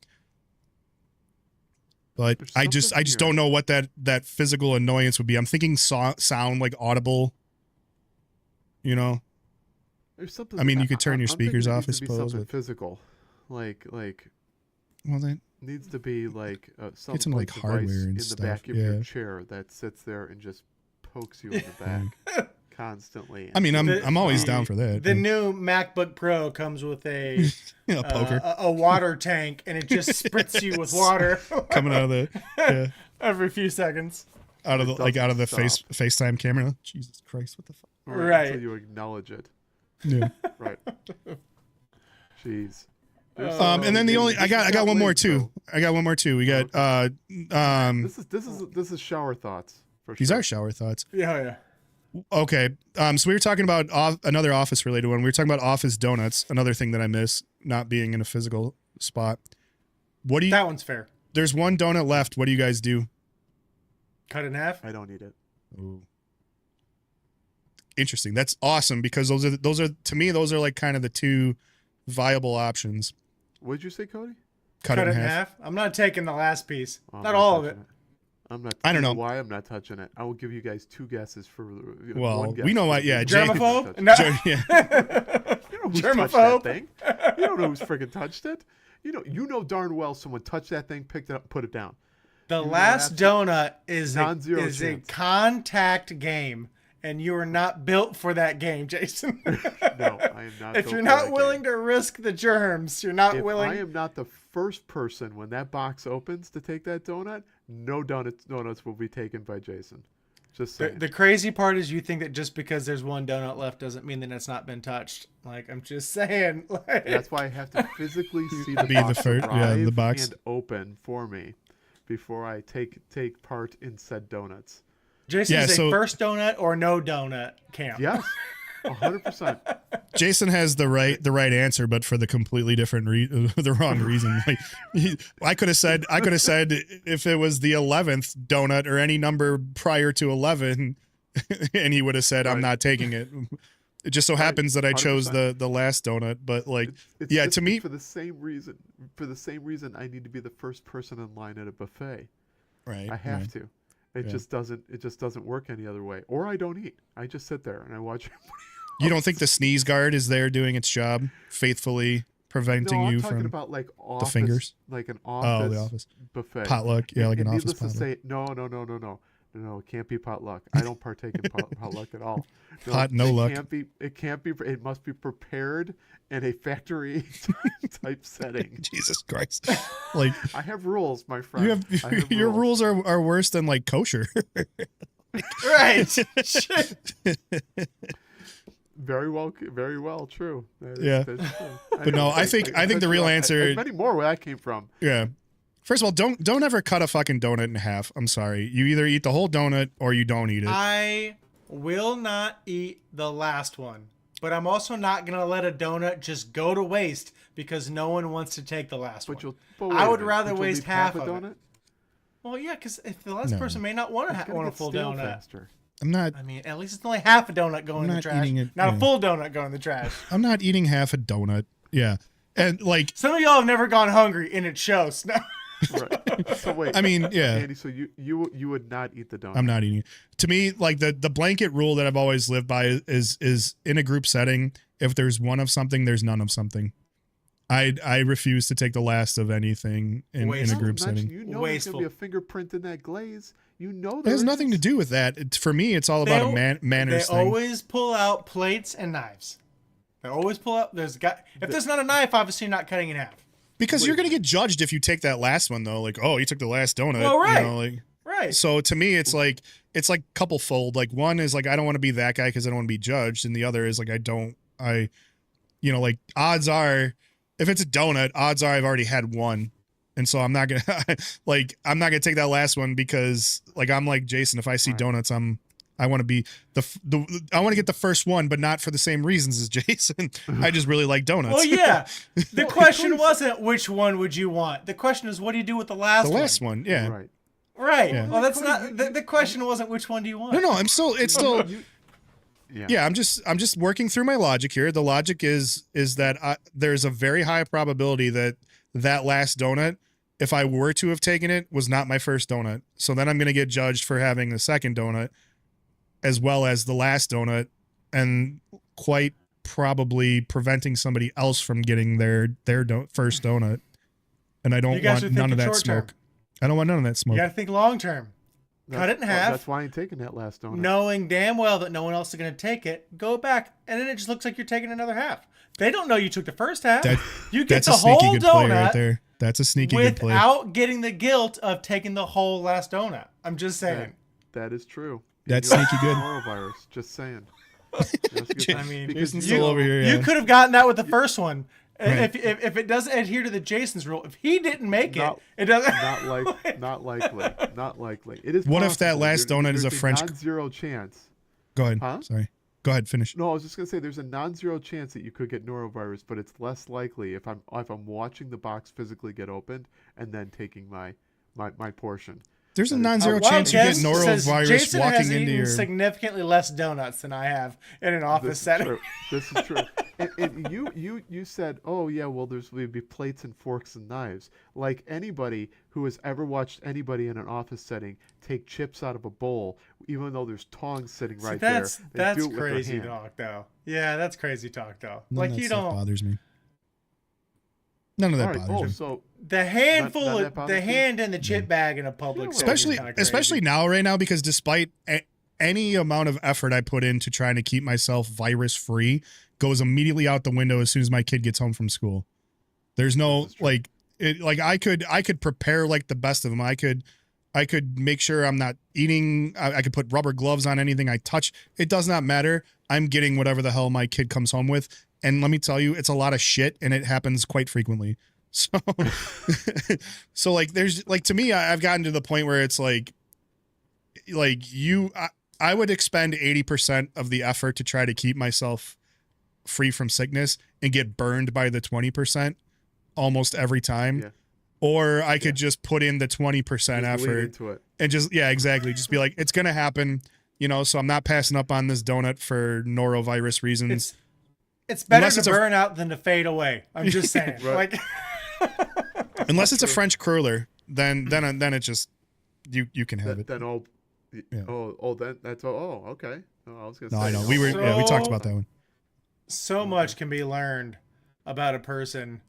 But I just don't know what that physical annoyance would be. I'm thinking sound like audible. There's something. I mean, you could turn your I'm thinking speakers it off, I needs to be suppose. Something But, physical, like well, then needs to be like some some, like, device hardware and in the stuff, back of yeah. your chair that sits there and just pokes you in the back constantly. I mean, I'm always down for that. The new MacBook Pro comes with a poker a water tank, and it just spritz you with water coming out of the every few seconds. out of the Stop. FaceTime camera. Jesus Christ, what the fuck? Right. Until you acknowledge it. Yeah. Right. Jeez. And then I got one more too. I got one more too. We got This is shower thoughts for sure. these are shower thoughts. Yeah. Okay. So we were talking about another office related one. We were talking about office donuts, another thing that I miss not being in a physical spot. That one's fair. There's one donut left. What do you guys do? Cut in half. I don't eat it. Ooh. Interesting. That's awesome, because those are to me, those are like kind of the two viable options. What did you say, Cody? Cut it in half. I'm not taking the last piece. I'm not all of it. touching I don't you know. why I'm not touching it. I will give you guys two guesses for. Well, one guess we know for what. Yeah, the- Jake. Germaphobe? You No. Yeah. know who's touched that thing. You don't know who's freaking touched it. You know darn well someone touched that thing, picked it up, put it down. The last donut is Non-zero a chance. contact game, and you are not built for that game, Jason. No, I am not. If built you're for not that willing game. to risk the germs, you're not If willing. I am not the first person when that box opens to take that donut, no donuts will be taken by Jason. Just saying. The crazy part is you think that just because there's one donut left doesn't mean that it's not been touched. Like, I'm just saying. Like, That's why I have to physically see the Be the box first- yeah, the arrive box. and open for me before I take part in said donuts. Jason Yeah, is so- a first donut or no donut camp. Yes, 100%. Jason has the right answer, but for the completely different the wrong reason. Like I could have said if it was the 11th donut or any number prior to 11, and he would have said I'm Right. not taking it. It just so happens that I chose 100%. the last donut, but like It's yeah, just to me for the same reason. For the same reason, I need to be the first person in line at a buffet. right. I have right. to. It Yeah. just doesn't work any other way. Or I don't eat. I just sit there and I watch. You don't think the sneeze guard is there doing its job, faithfully preventing No, I'm you talking from about like office, fingers? like an the office, office. buffet potluck? Yeah, like an And office needless to potluck. say, no, it can't be potluck. I don't partake in potluck at all. No it luck. It can't be. It must be prepared in a factory type setting. Jesus Christ! Like I have rules, my friend. you I have your rules are worse than like kosher. Right. Very well, true. Yeah. That's true. But no, I think the real answer- Many more where that came from. Yeah. First of all, don't ever cut a fucking donut in half. I'm sorry. You either eat the whole donut or you don't eat it. I will not eat the last one, but I'm also not going to let a donut just go to waste because no one wants to take the last one. I would rather waste half of it. Well, yeah, because if the last person may not want a full donut. Faster. I'm not. I mean, at least it's only half a donut going in the trash, not a full donut going in the trash. I'm not eating half a donut. Yeah, and like some of y'all have never gone hungry, and it shows. Right. So wait. I mean, yeah. Andy, so you would not eat the donut. I'm not eating it. To me, like the blanket rule that I've always lived by is in a group setting, if there's one of something, there's none of something. I refuse to take the last of anything in a group setting. You know there's going to be a fingerprint in that glaze. You know it has nothing to do with that. For me, it's all about a manners thing. They always pull out plates and knives. They always pull out. If there's not a knife, obviously you're not cutting in half. Because you're going to get judged if you take that last one, though. Like, oh, you took the last donut. Well, right. You know, like, right. So to me, it's like couple fold. Like one is like, I don't want to be that guy because I don't want to be judged. And the other is like, like odds are, if it's a donut, odds are I've already had one. And so I'm not going to, I'm not going to take that last one because like, I'm like Jason, if I see donuts, I want to be I want to get the first one, but not for the same reasons as Jason. I just really like donuts. Well, yeah. The question wasn't which one would you want. The question is, what do you do with the last one? The last one, yeah. Right. Right. Yeah. Well, that's not the question. Wasn't which one do you want? No. It's still. Yeah. I'm just working through my logic here. The logic is that there's a very high probability that last donut, if I were to have taken it, was not my first donut. So then I'm going to get judged for having the second donut, as well as the last donut, and quite probably preventing somebody else from getting their first donut. And I don't want none of that smoke. I don't want none of that smoke. You got to think long term. Cut it in half. That's why I ain't taking that last donut. Knowing damn well that no one else is going to take it, go back, and then it just looks like you're taking another half. They don't know you took the first half. You get the whole donut right there. That's a sneaky good play. Without getting the guilt of taking the whole last donut. I'm just saying. That is true. That's sneaky good. Norovirus. Just saying. I mean, you could have gotten that with the first one. Right. If it doesn't adhere to the Jason's rule, if he didn't make it doesn't. Not likely. It is. What if that last donut is a French? Non-zero chance. Go ahead. Huh? Sorry. Go ahead. Finish. No, I was just gonna say there's a non-zero chance that you could get norovirus, but it's less likely if I'm watching the box physically get opened and then taking my portion. There's a non-zero chance you get norovirus Jason walking has into your. Significantly less donuts than I have in an office setting. This is true. and you said, oh yeah, well would be plates and forks and knives. Like anybody who has ever watched anybody in an office setting take chips out of a bowl, even though there's tongs sitting right there. That's crazy talk, though. Yeah, that's crazy talk, though. None of that stuff bothers me. None of that bothers me. So the handful the hand in the chip bag in a public setting, especially now, right now, because despite any amount of effort I put into trying to keep myself virus free, goes immediately out the window as soon as my kid gets home from school. There's no I could prepare like the best of them. I could make sure I'm not eating. I could put rubber gloves on anything I touch. It does not matter. I'm getting whatever the hell my kid comes home with. And let me tell you, it's a lot of shit, and it happens quite frequently. So, there's to me, I've gotten to the point where it's I would expend 80% of the effort to try to keep myself free from sickness and get burned by the 20% almost every time. Yeah. Or I could just put in the 20% effort and exactly. Just be like, it's going to happen, so I'm not passing up on this donut for norovirus reasons. It's better to burn out than to fade away. I'm just saying. Right. Unless it's a French curler, then it just you can have it. Then that's okay. I was gonna say. No, I know. We talked about that one. So much can be learned about a person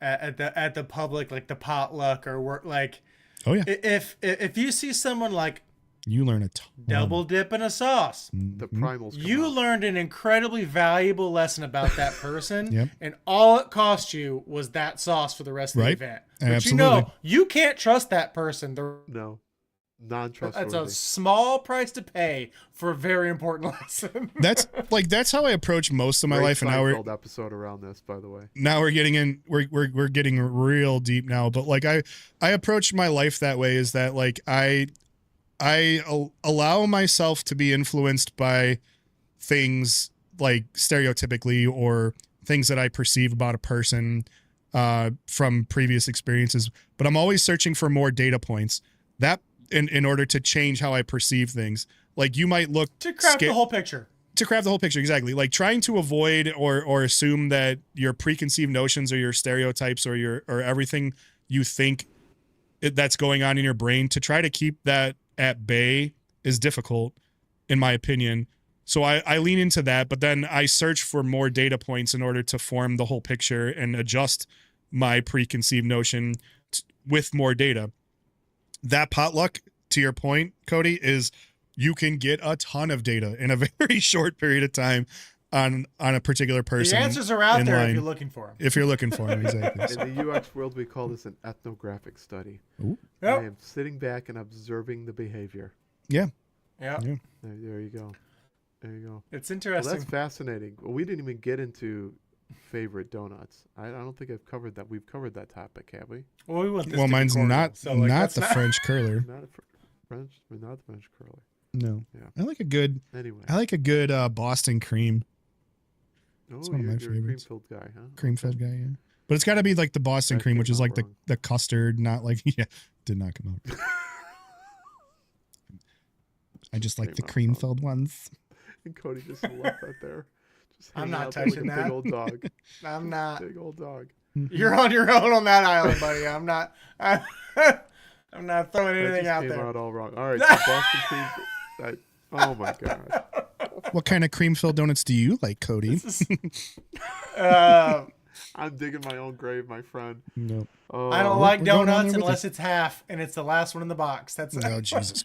at the public, like the potluck or work. Like, oh yeah. If you see someone like. You learn a ton. Double dip in a sauce. The primals. You learned an incredibly valuable lesson about that person, yep. And all it cost you was that sauce for the rest of the event. But Absolutely. you can't trust that person. No. non-trustworthy. That's a small price to pay for a very important lesson. That's how I approach most of my Great life, and now Seinfeld episode around this, by the way. Now we're getting in. We're getting real deep now. But like I approach my life that way, is that like I allow myself to be influenced by things like stereotypically or things that I perceive about a person from previous experiences. But I'm always searching for more data points that in order to change how I perceive things. Like you might look to craft the whole picture. To craft the whole picture, exactly. Like trying to avoid or assume that your preconceived notions or your stereotypes or everything you think that's going on in your brain, to try to keep that at bay is difficult, in my opinion. So I lean into that, but then I search for more data points in order to form the whole picture and adjust my preconceived notion with more data. That potluck, to your point, Cody, is you can get a ton of data in a very short period of time on a particular person. The answers are out there if you're looking for them. If you're looking for them, exactly. In the UX world, we call this an ethnographic study. Ooh. Yep. I am sitting back and observing the behavior. Yeah. Yeah. There you go. There you go. It's Well, interesting. that's fascinating. Well, we didn't even get into favorite donuts. I don't think I've covered that. We've covered that topic, have we? Well, we want this Well, to be mine's cordial, not so, like, not that's the French curler. Not a French, not the French curler. No. Yeah. I like a good Anyway. Boston cream. Oh, one of my you're a favorites. cream-filled guy, huh? Cream filled guy, yeah. But it's got to be like the Boston That cream, which came is out like wrong. the custard, not like did not come out. I just like Came the out cream wrong. filled ones. And Cody just left that there. Just I'm hanging not out there like touching a that. Big old dog. I'm not. Big old dog. You're on your own on that island, buddy. I'm not. I'm not throwing That anything just out came there. out all wrong. All right, so Boston cream. Oh my god. What kind of cream filled donuts do you like, Cody? I'm digging my own grave, my friend. No. Oh, I don't like we're going on donuts there with unless it's half and it's the last one in the box. That's Oh Jesus!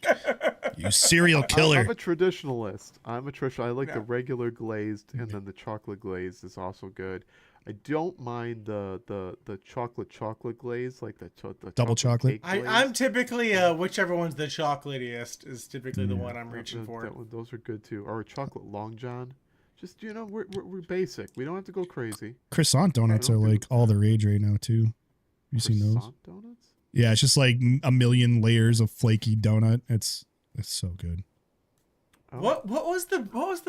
You serial I'm killer. a traditionalist. I like Yeah. the regular glazed, and then the chocolate glazed is also good. I don't mind the chocolate glaze, like the Double chocolate? cake glaze. I'm typically whichever one's the chocolatiest is typically the one I'm reaching for. Those are good too. Or a chocolate long john. Just we're basic. We don't have to go crazy. Croissant donuts are like all the rage right now too. You seen those? Croissant donuts? Yeah, it's just like a million layers of flaky donut. It's so good. Oh. What was the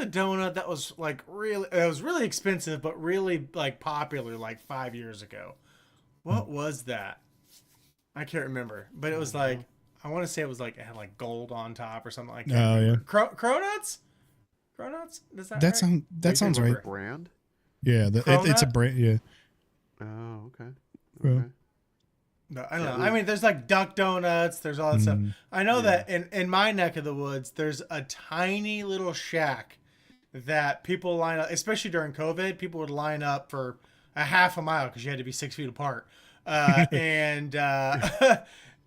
donut that was like really, it was really expensive but really like popular like 5 years ago? What was that? I can't remember, but it was like, I want to say it was like, it had like gold on top or something like that. Oh yeah, Cronuts? Does that right? That sounds right. Brand? Yeah, it's a brand. Yeah. Oh, okay. Well, Okay. No, I don't know. I mean, there's like duck donuts. There's all that stuff. I know that in my neck of the woods, there's a tiny little shack that people line up, especially during COVID. People would line up for a half a mile because you had to be 6 feet apart. And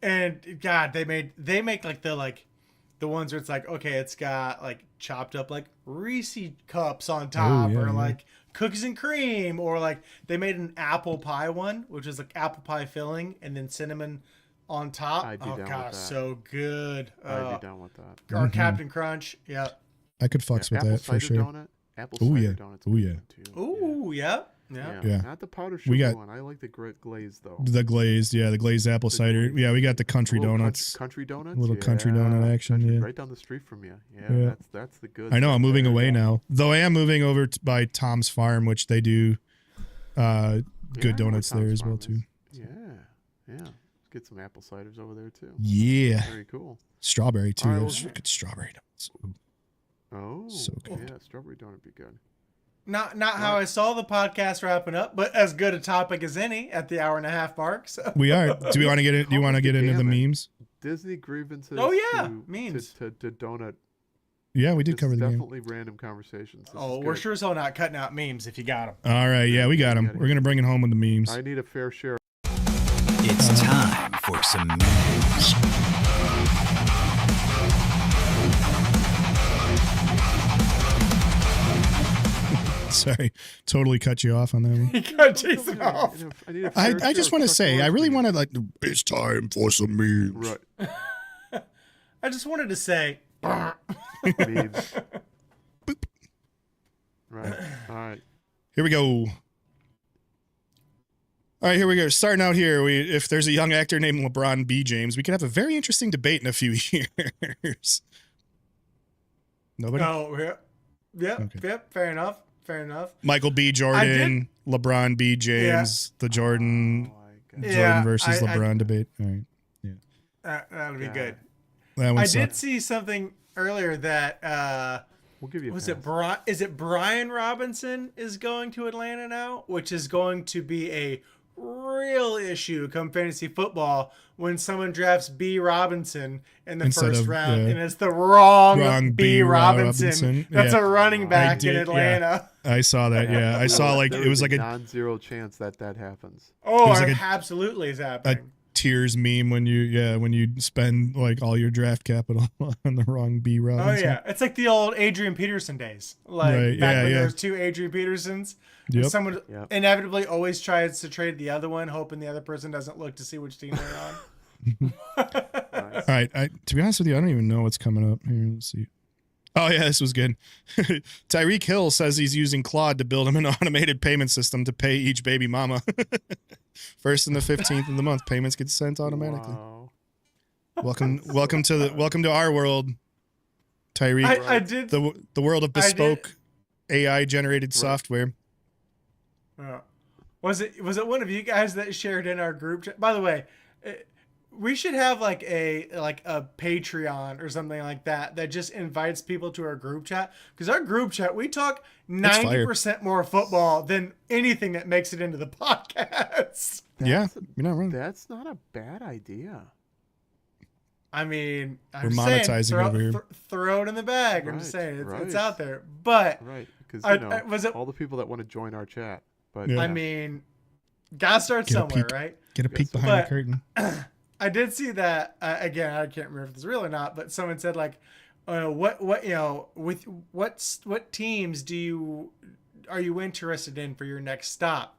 and God, they make like the ones where it's like, okay, it's got like chopped up like Reese cups on top, or like cookies and cream, or like they made an apple pie one, which is like apple pie filling and then cinnamon on top. I'd be down with gosh, that. so good. I'd be down with that. Or Captain Crunch. Yeah. I could fucks with apple that for cider sure. Donut. Apple Ooh, cider yeah. donuts. Ooh, yeah. Too. Ooh, yeah. Yeah. Yeah. Not the powder sugar We got- one. I like the glaze though. The glazed, the glazed apple cider. Yeah, we got the country Little donuts. Country donuts. Little country donut action, yeah. Right down the street from you. Yeah, Yeah. that's the good. I know stuff I'm moving there. away now, though I am moving over by Tom's Farm, which they do Yeah, I know good where donuts there Tom's as well Farm is. too. Yeah. Let's get some apple ciders over there too. Yeah, Very cool. strawberry too. All right, Those well, good strawberry donuts. Ooh. Oh, So good. Yeah, strawberry donut would be good. Not how I saw the podcast wrapping up, but as good a topic as any at the hour and a half mark. So We are. Do we want to get it? Do you want to get into the Damn it. memes? Disney grievances. Oh, yeah, to, memes. to donut. Yeah, we did This cover is the game. definitely random conversations. This is we're good. sure as hell not cutting out memes if you got them. All right, yeah, we got them. gotta We're gonna bring it home with the memes. I need a fair share. It's time for some news. Sorry, totally cut you off on that one. You gotta chase them off. I need a fair I just share want to of say, I Chuck really Norris want to like. It's time for some memes. memes. Right. I just wanted to say. Memes. Right. All right. Here we go. All right, here we go. Starting out here, if there's a young actor named LeBron B. James, we could have a very interesting debate in a few years. Nobody? Oh, yeah. Okay. Yep. Fair enough. Michael B. Jordan, LeBron B. James, the Jordan versus LeBron debate. All right. Yeah. That'll be good. That one I sucked. did see something earlier that We'll give you. Is it Brian Robinson is going to Atlanta now, which is going to be a real issue come fantasy football when someone drafts B Robinson in the first round and it's the wrong B Robinson. That's a running back in Atlanta. Yeah. I saw that. Yeah, I saw like it was like a non-zero chance that happens. Oh, it like absolutely is happening. Tears meme when you spend like all your draft capital on the wrong B Robinson. Oh yeah, it's like the old Adrian Peterson days. Like right. back when there was two Adrian Petersons. Yep. Someone inevitably always tries to trade the other one, hoping the other person doesn't look to see which team they're on. All right. To be honest with you, I don't even know what's coming up here. Let's see. Oh yeah, this was good. Tyreek Hill says he's using Claude to build him an automated payment system to pay each baby mama. First and the 15th of the month, payments get sent automatically. Wow. Welcome to our world, Tyreek. I did the world of bespoke AI generated software. Was it one of you guys that shared in our group chat? By the way, we should have like a Patreon or something like that just invites people to our group chat, because our group chat, we talk 90% more football than anything that makes it into the podcast. You're not wrong. That's not a bad idea. I mean, we're monetizing over here. Throw it in the bag. Right, I'm just saying right. It's out there. But because was it all the people that want to join our chat. But Yeah. I mean, gotta start somewhere, right? Get a peek behind the curtain. I did see that again. I can't remember if it's real or not, but someone said like, what teams are you interested in for your next stop?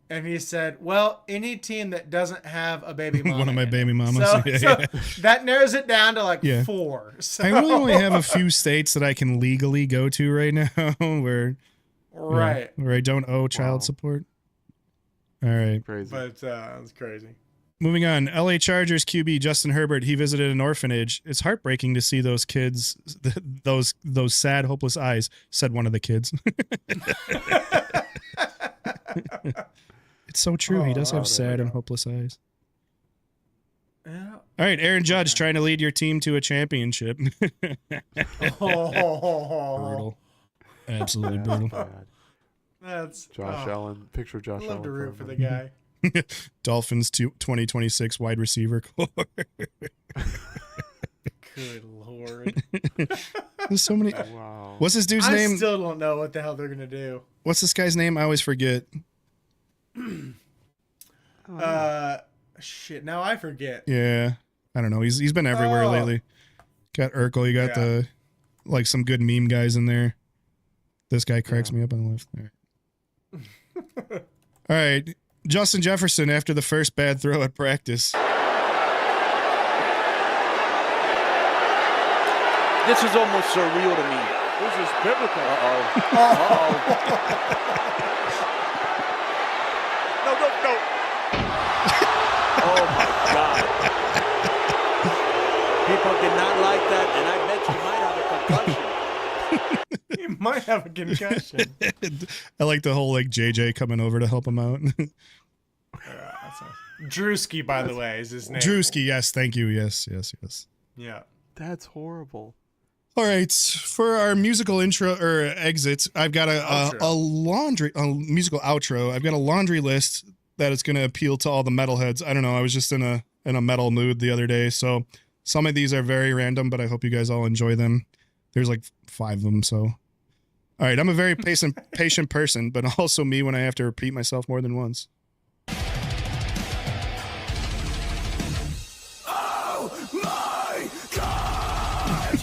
And he said, well, any team that doesn't have a baby mama. One of my baby mamas. So that narrows it down to like 4. So. I really only have a few states that I can legally go to right now where I don't owe child support. All right. Crazy. But that's crazy. Moving on, LA Chargers QB Justin Herbert, he visited an orphanage. It's heartbreaking to see those kids, those sad, hopeless eyes, said one of the kids. It's so true. He does have sad and hopeless eyes. Yeah. All right, Aaron Judge trying to lead your team to a championship. Brutal. Absolutely brutal. Bad. That's Josh Allen. Picture Josh Allen. I love to root for the guy. Dolphins 2026 wide receiver core. Good Lord. There's so many. Wow. What's this dude's name? I still don't know what the hell they're going to do. What's this guy's name? I always forget. Shit, now I forget. Yeah. I don't know. He's been everywhere lately. Got Urkel. You got the some good meme guys in there. This guy cracks me up on the left. All right. Justin Jefferson after the first bad throw at practice. This is almost surreal to me. This is biblical. No. Oh my God. People did not like that, and I bet you might have a concussion. You might have a concussion. I like the whole JJ coming over to help him out. Drewski, by the way, is his name. Drewski, yes, thank you. Yes. Yeah. That's horrible. All right, for our musical intro or exit, I've got a musical outro. I've got a laundry list that is going to appeal to all the metalheads. I don't know. I was just in a metal mood the other day, so some of these are very random, but I hope you guys all enjoy them. There's like 5 of them, so. All right, I'm a very patient person, but also me when I have to repeat myself more than once. Oh my God!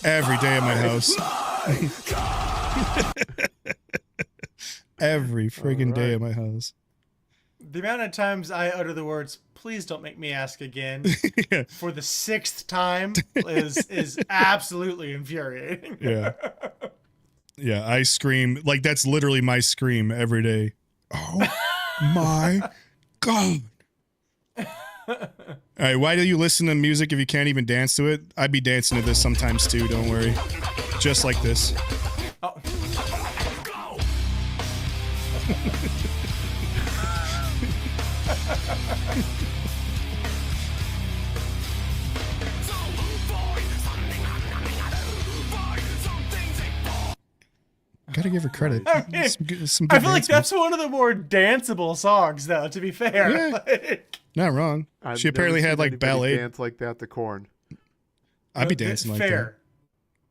Every day at my house. Every friggin' day at my house. The amount of times I utter the words, please don't make me ask again, Yeah. for the 6th time is absolutely infuriating. Yeah. Yeah, I scream. Like, that's literally my scream every day. Oh, my God. All right, why do you listen to music if you can't even dance to it? I'd be dancing to this sometimes, too. Don't worry. Just like this. Oh. Gotta give her credit. I mean, some I good feel like dance that's one of the more danceable songs, though, to be fair. Yeah. Like, Not wrong. I've She never apparently seen had like anybody ballet. dance like that to Corn. I'd be dancing like fair.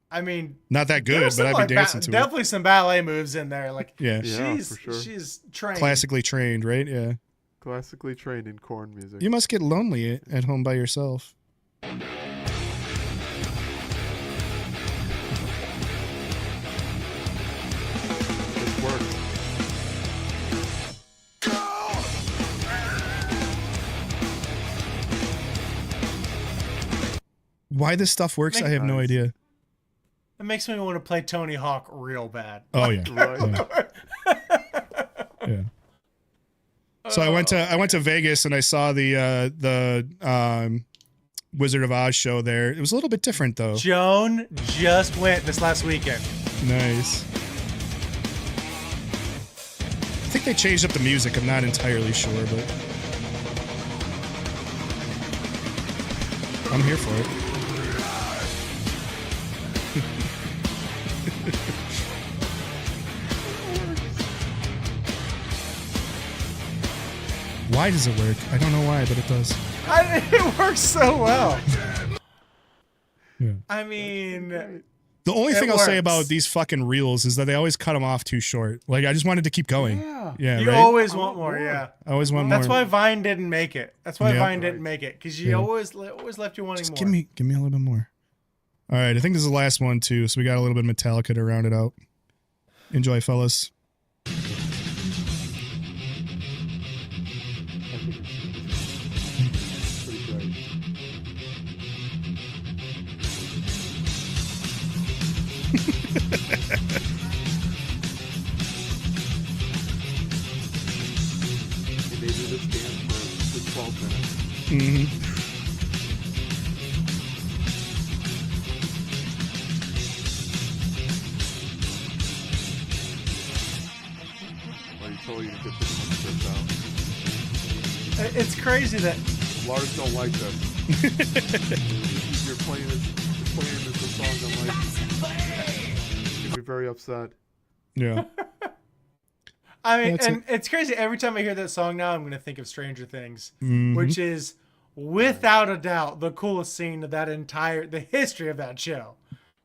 I mean, that. Not that there good, was but some, I'd like, be dancing to it. definitely some ballet moves in there. Like, Yeah. Yeah, she's for sure. she's trained. Classically trained, right? Yeah. Classically trained in Corn music. You must get lonely at home by yourself. It's work. Why this stuff works, I have no Nice. idea. It makes me want to play Tony Hawk real bad. Oh yeah. Right. Yeah. So I went to Vegas and I saw the Wizard of Oz show there. It was a little bit different though. Joan just went this last weekend. Nice. I think they changed up the music. I'm not entirely sure, but I'm here for it. Why does it work? I don't know why, but it does. It works so well. Yeah. I mean, The only It thing I'll say works. about these fucking reels is that they always cut them off too short. Like, I just wanted to keep going. Yeah, you right? always want more, yeah. I always want That's more. why Vine didn't make it. That's why Yeah. Vine didn't make it, because you Yeah. always left you wanting Just more. give me a little bit more. All right, I think this is the last one too, so we got a little bit of Metallica to round it out. Enjoy, fellas. Pretty great. And they do this dance for 12 minutes. Mm-hmm. Well, you told you to get this one stripped out. It's crazy that Lars don't like this. You're playing this a song I'm like. You'd be very upset. Yeah. I mean, That's and it's crazy. Every time I hear that song now, I'm going to think of Stranger Things, Mhm. which is without a doubt the coolest scene of the history of that show.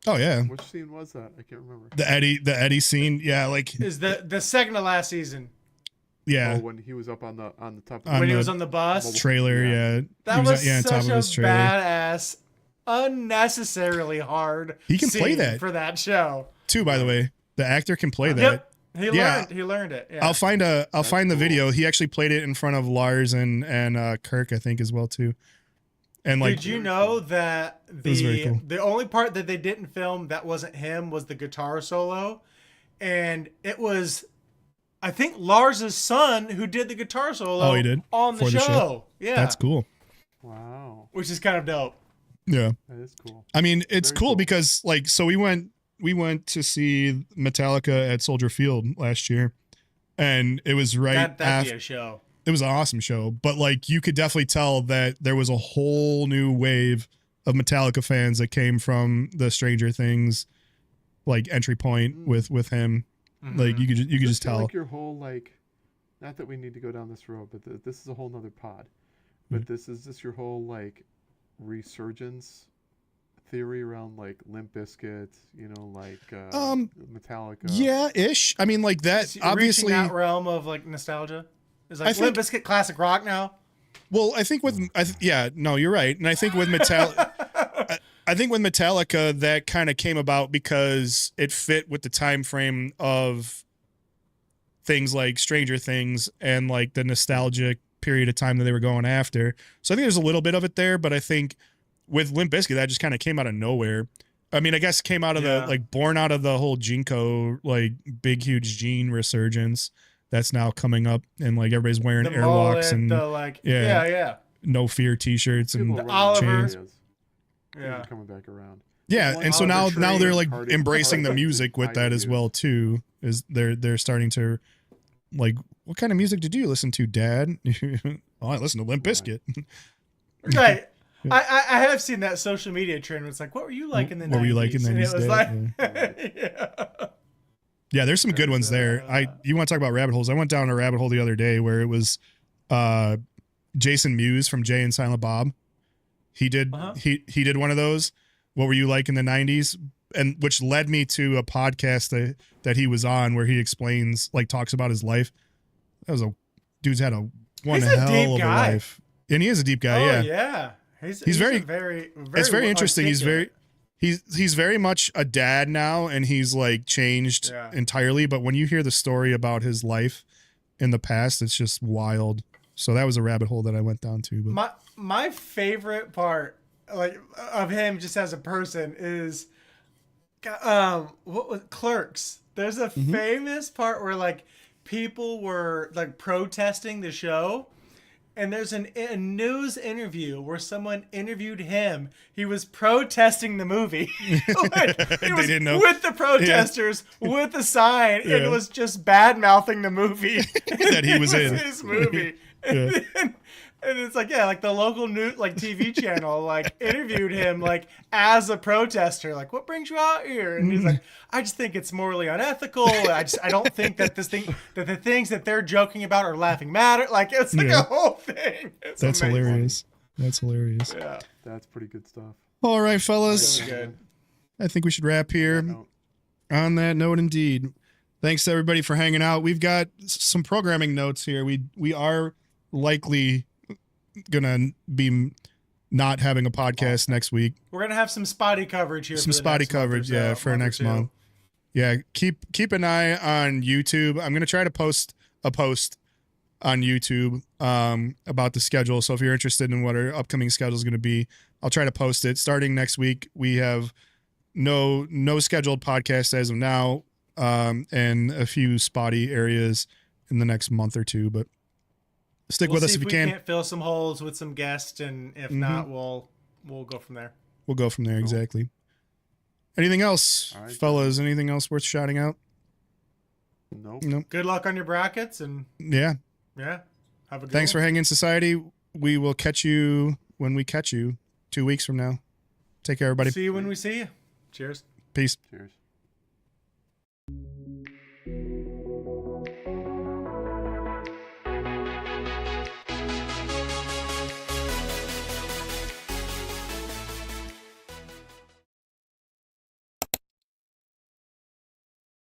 Oh yeah. Which scene was that? I can't remember. The Eddie scene. Yeah, like Is the second to last season yeah. Oh, when he was up on the top of On when he the was on the bus? Trailer. Yeah. That He was on such a trailer. badass, unnecessarily hard. He can play scene that. for that show. Too, by the way, the actor can play that. Yep, Yeah. he learned it. Yeah. I'll find the video. He actually played it in front of Lars and Kirk, I think, as well too. And like, Did you know that was very cool. the only part that they didn't film that wasn't him was the guitar solo, and it was, I think, Lars's son who did the guitar solo. Oh, he did? on the For the show. show? Yeah, that's cool. Wow, which is kind of dope. Yeah. that is cool. I mean, it's Very cool cool. because like, so we went to see Metallica at Soldier Field last year, and it was right That'd after. be a show. It was an awesome show, but like you could definitely tell that there was a whole new wave of Metallica fans that came from the Stranger Things like entry point with him. Like you could just feel tell. like your whole like, not that we need to go down this road, but this is a whole nother pod. But this is just your whole like resurgence theory around like Limp Bizkit, you know, like Metallica. Yeah, ish. I mean, like that. Reaching Obviously, that realm of like nostalgia. Is I like think- Limp Bizkit classic rock now. well, I think with no, you're right, and I think with Metallica, I think with Metallica that kind of came about because it fit with the time frame of things like Stranger Things and like the nostalgic period of time that they were going after. So I think there's a little bit of it there, but I think with Limp Bizkit, that just kind of came out of nowhere. I mean, I guess it came out of the, like, born out of the whole Jinko, like, big, huge gene resurgence that's now coming up, and like everybody's wearing the airwalks mullet, and the, like, yeah. No Fear t-shirts and People Oliver. chains. Yeah. Coming back around. Yeah, and so now they're like embracing the music with that as ideas. well too. Is they're starting to like, what kind of music did you listen to, Dad? Oh, I listen to Limp Bizkit. Right. I have seen that social media trend where it's like, what were you like in the 90s? What were you like in the 90s? And it was Dad? like, Yeah, there's some good ones there. You want to talk about rabbit holes? I went down a rabbit hole the other day where it was Jason Mewes from Jay and Silent Bob. He did he did one of those. What were you like in the 90s? And which led me to a podcast that he was on where he explains, like, talks about his life. That was dude's had one hell of a life. And he is a deep guy, yeah. He's very it's very interesting. He's very much a dad now, and he's like changed entirely. But when you hear the story about his life in the past, it's just wild. So that was a rabbit hole that I went down to. But my favorite part, like, of him just as a person is, what was Clerks? There's a famous part where like people were like protesting the show. And there's a news interview where someone interviewed him. He was protesting the movie. Like, he was didn't know. with the protesters, with a sign, and it was just bad-mouthing the movie. That he was in. His movie. And it's like, like the local news, like TV channel, like interviewed him like as a protester, like, what brings you out here? And he's like, I just think it's morally unethical. I don't think that the things that they're joking about or laughing matter. Like, it's like a whole thing. That's amazing. Hilarious. That's hilarious. Yeah, that's pretty good stuff. All right, fellas. Really good. I think we should wrap here. On that note, indeed. Thanks to everybody for hanging out. We've got some programming notes here. We are likely gonna be not having a podcast next week. We're gonna have some spotty coverage here. Some spotty coverage, for next month. Yeah, keep an eye on YouTube. I'm gonna try to post a post on YouTube about the schedule. So if you're interested in what our upcoming schedule is gonna be, I'll try to post it. Starting next week, we have no scheduled podcast as of now, and a few spotty areas in the next month or two, but stick with us if you can. We can't fill some holes with some guests, and if not, we'll go from there. We'll go from there, exactly. Anything else, fellas? Anything else worth shouting out? Nope. Good luck on your brackets, and yeah. Have a good Thanks one. for hanging, society. We will catch you when we catch you 2 weeks from now. Take care, everybody. See you when we see you. Cheers. Peace. Cheers.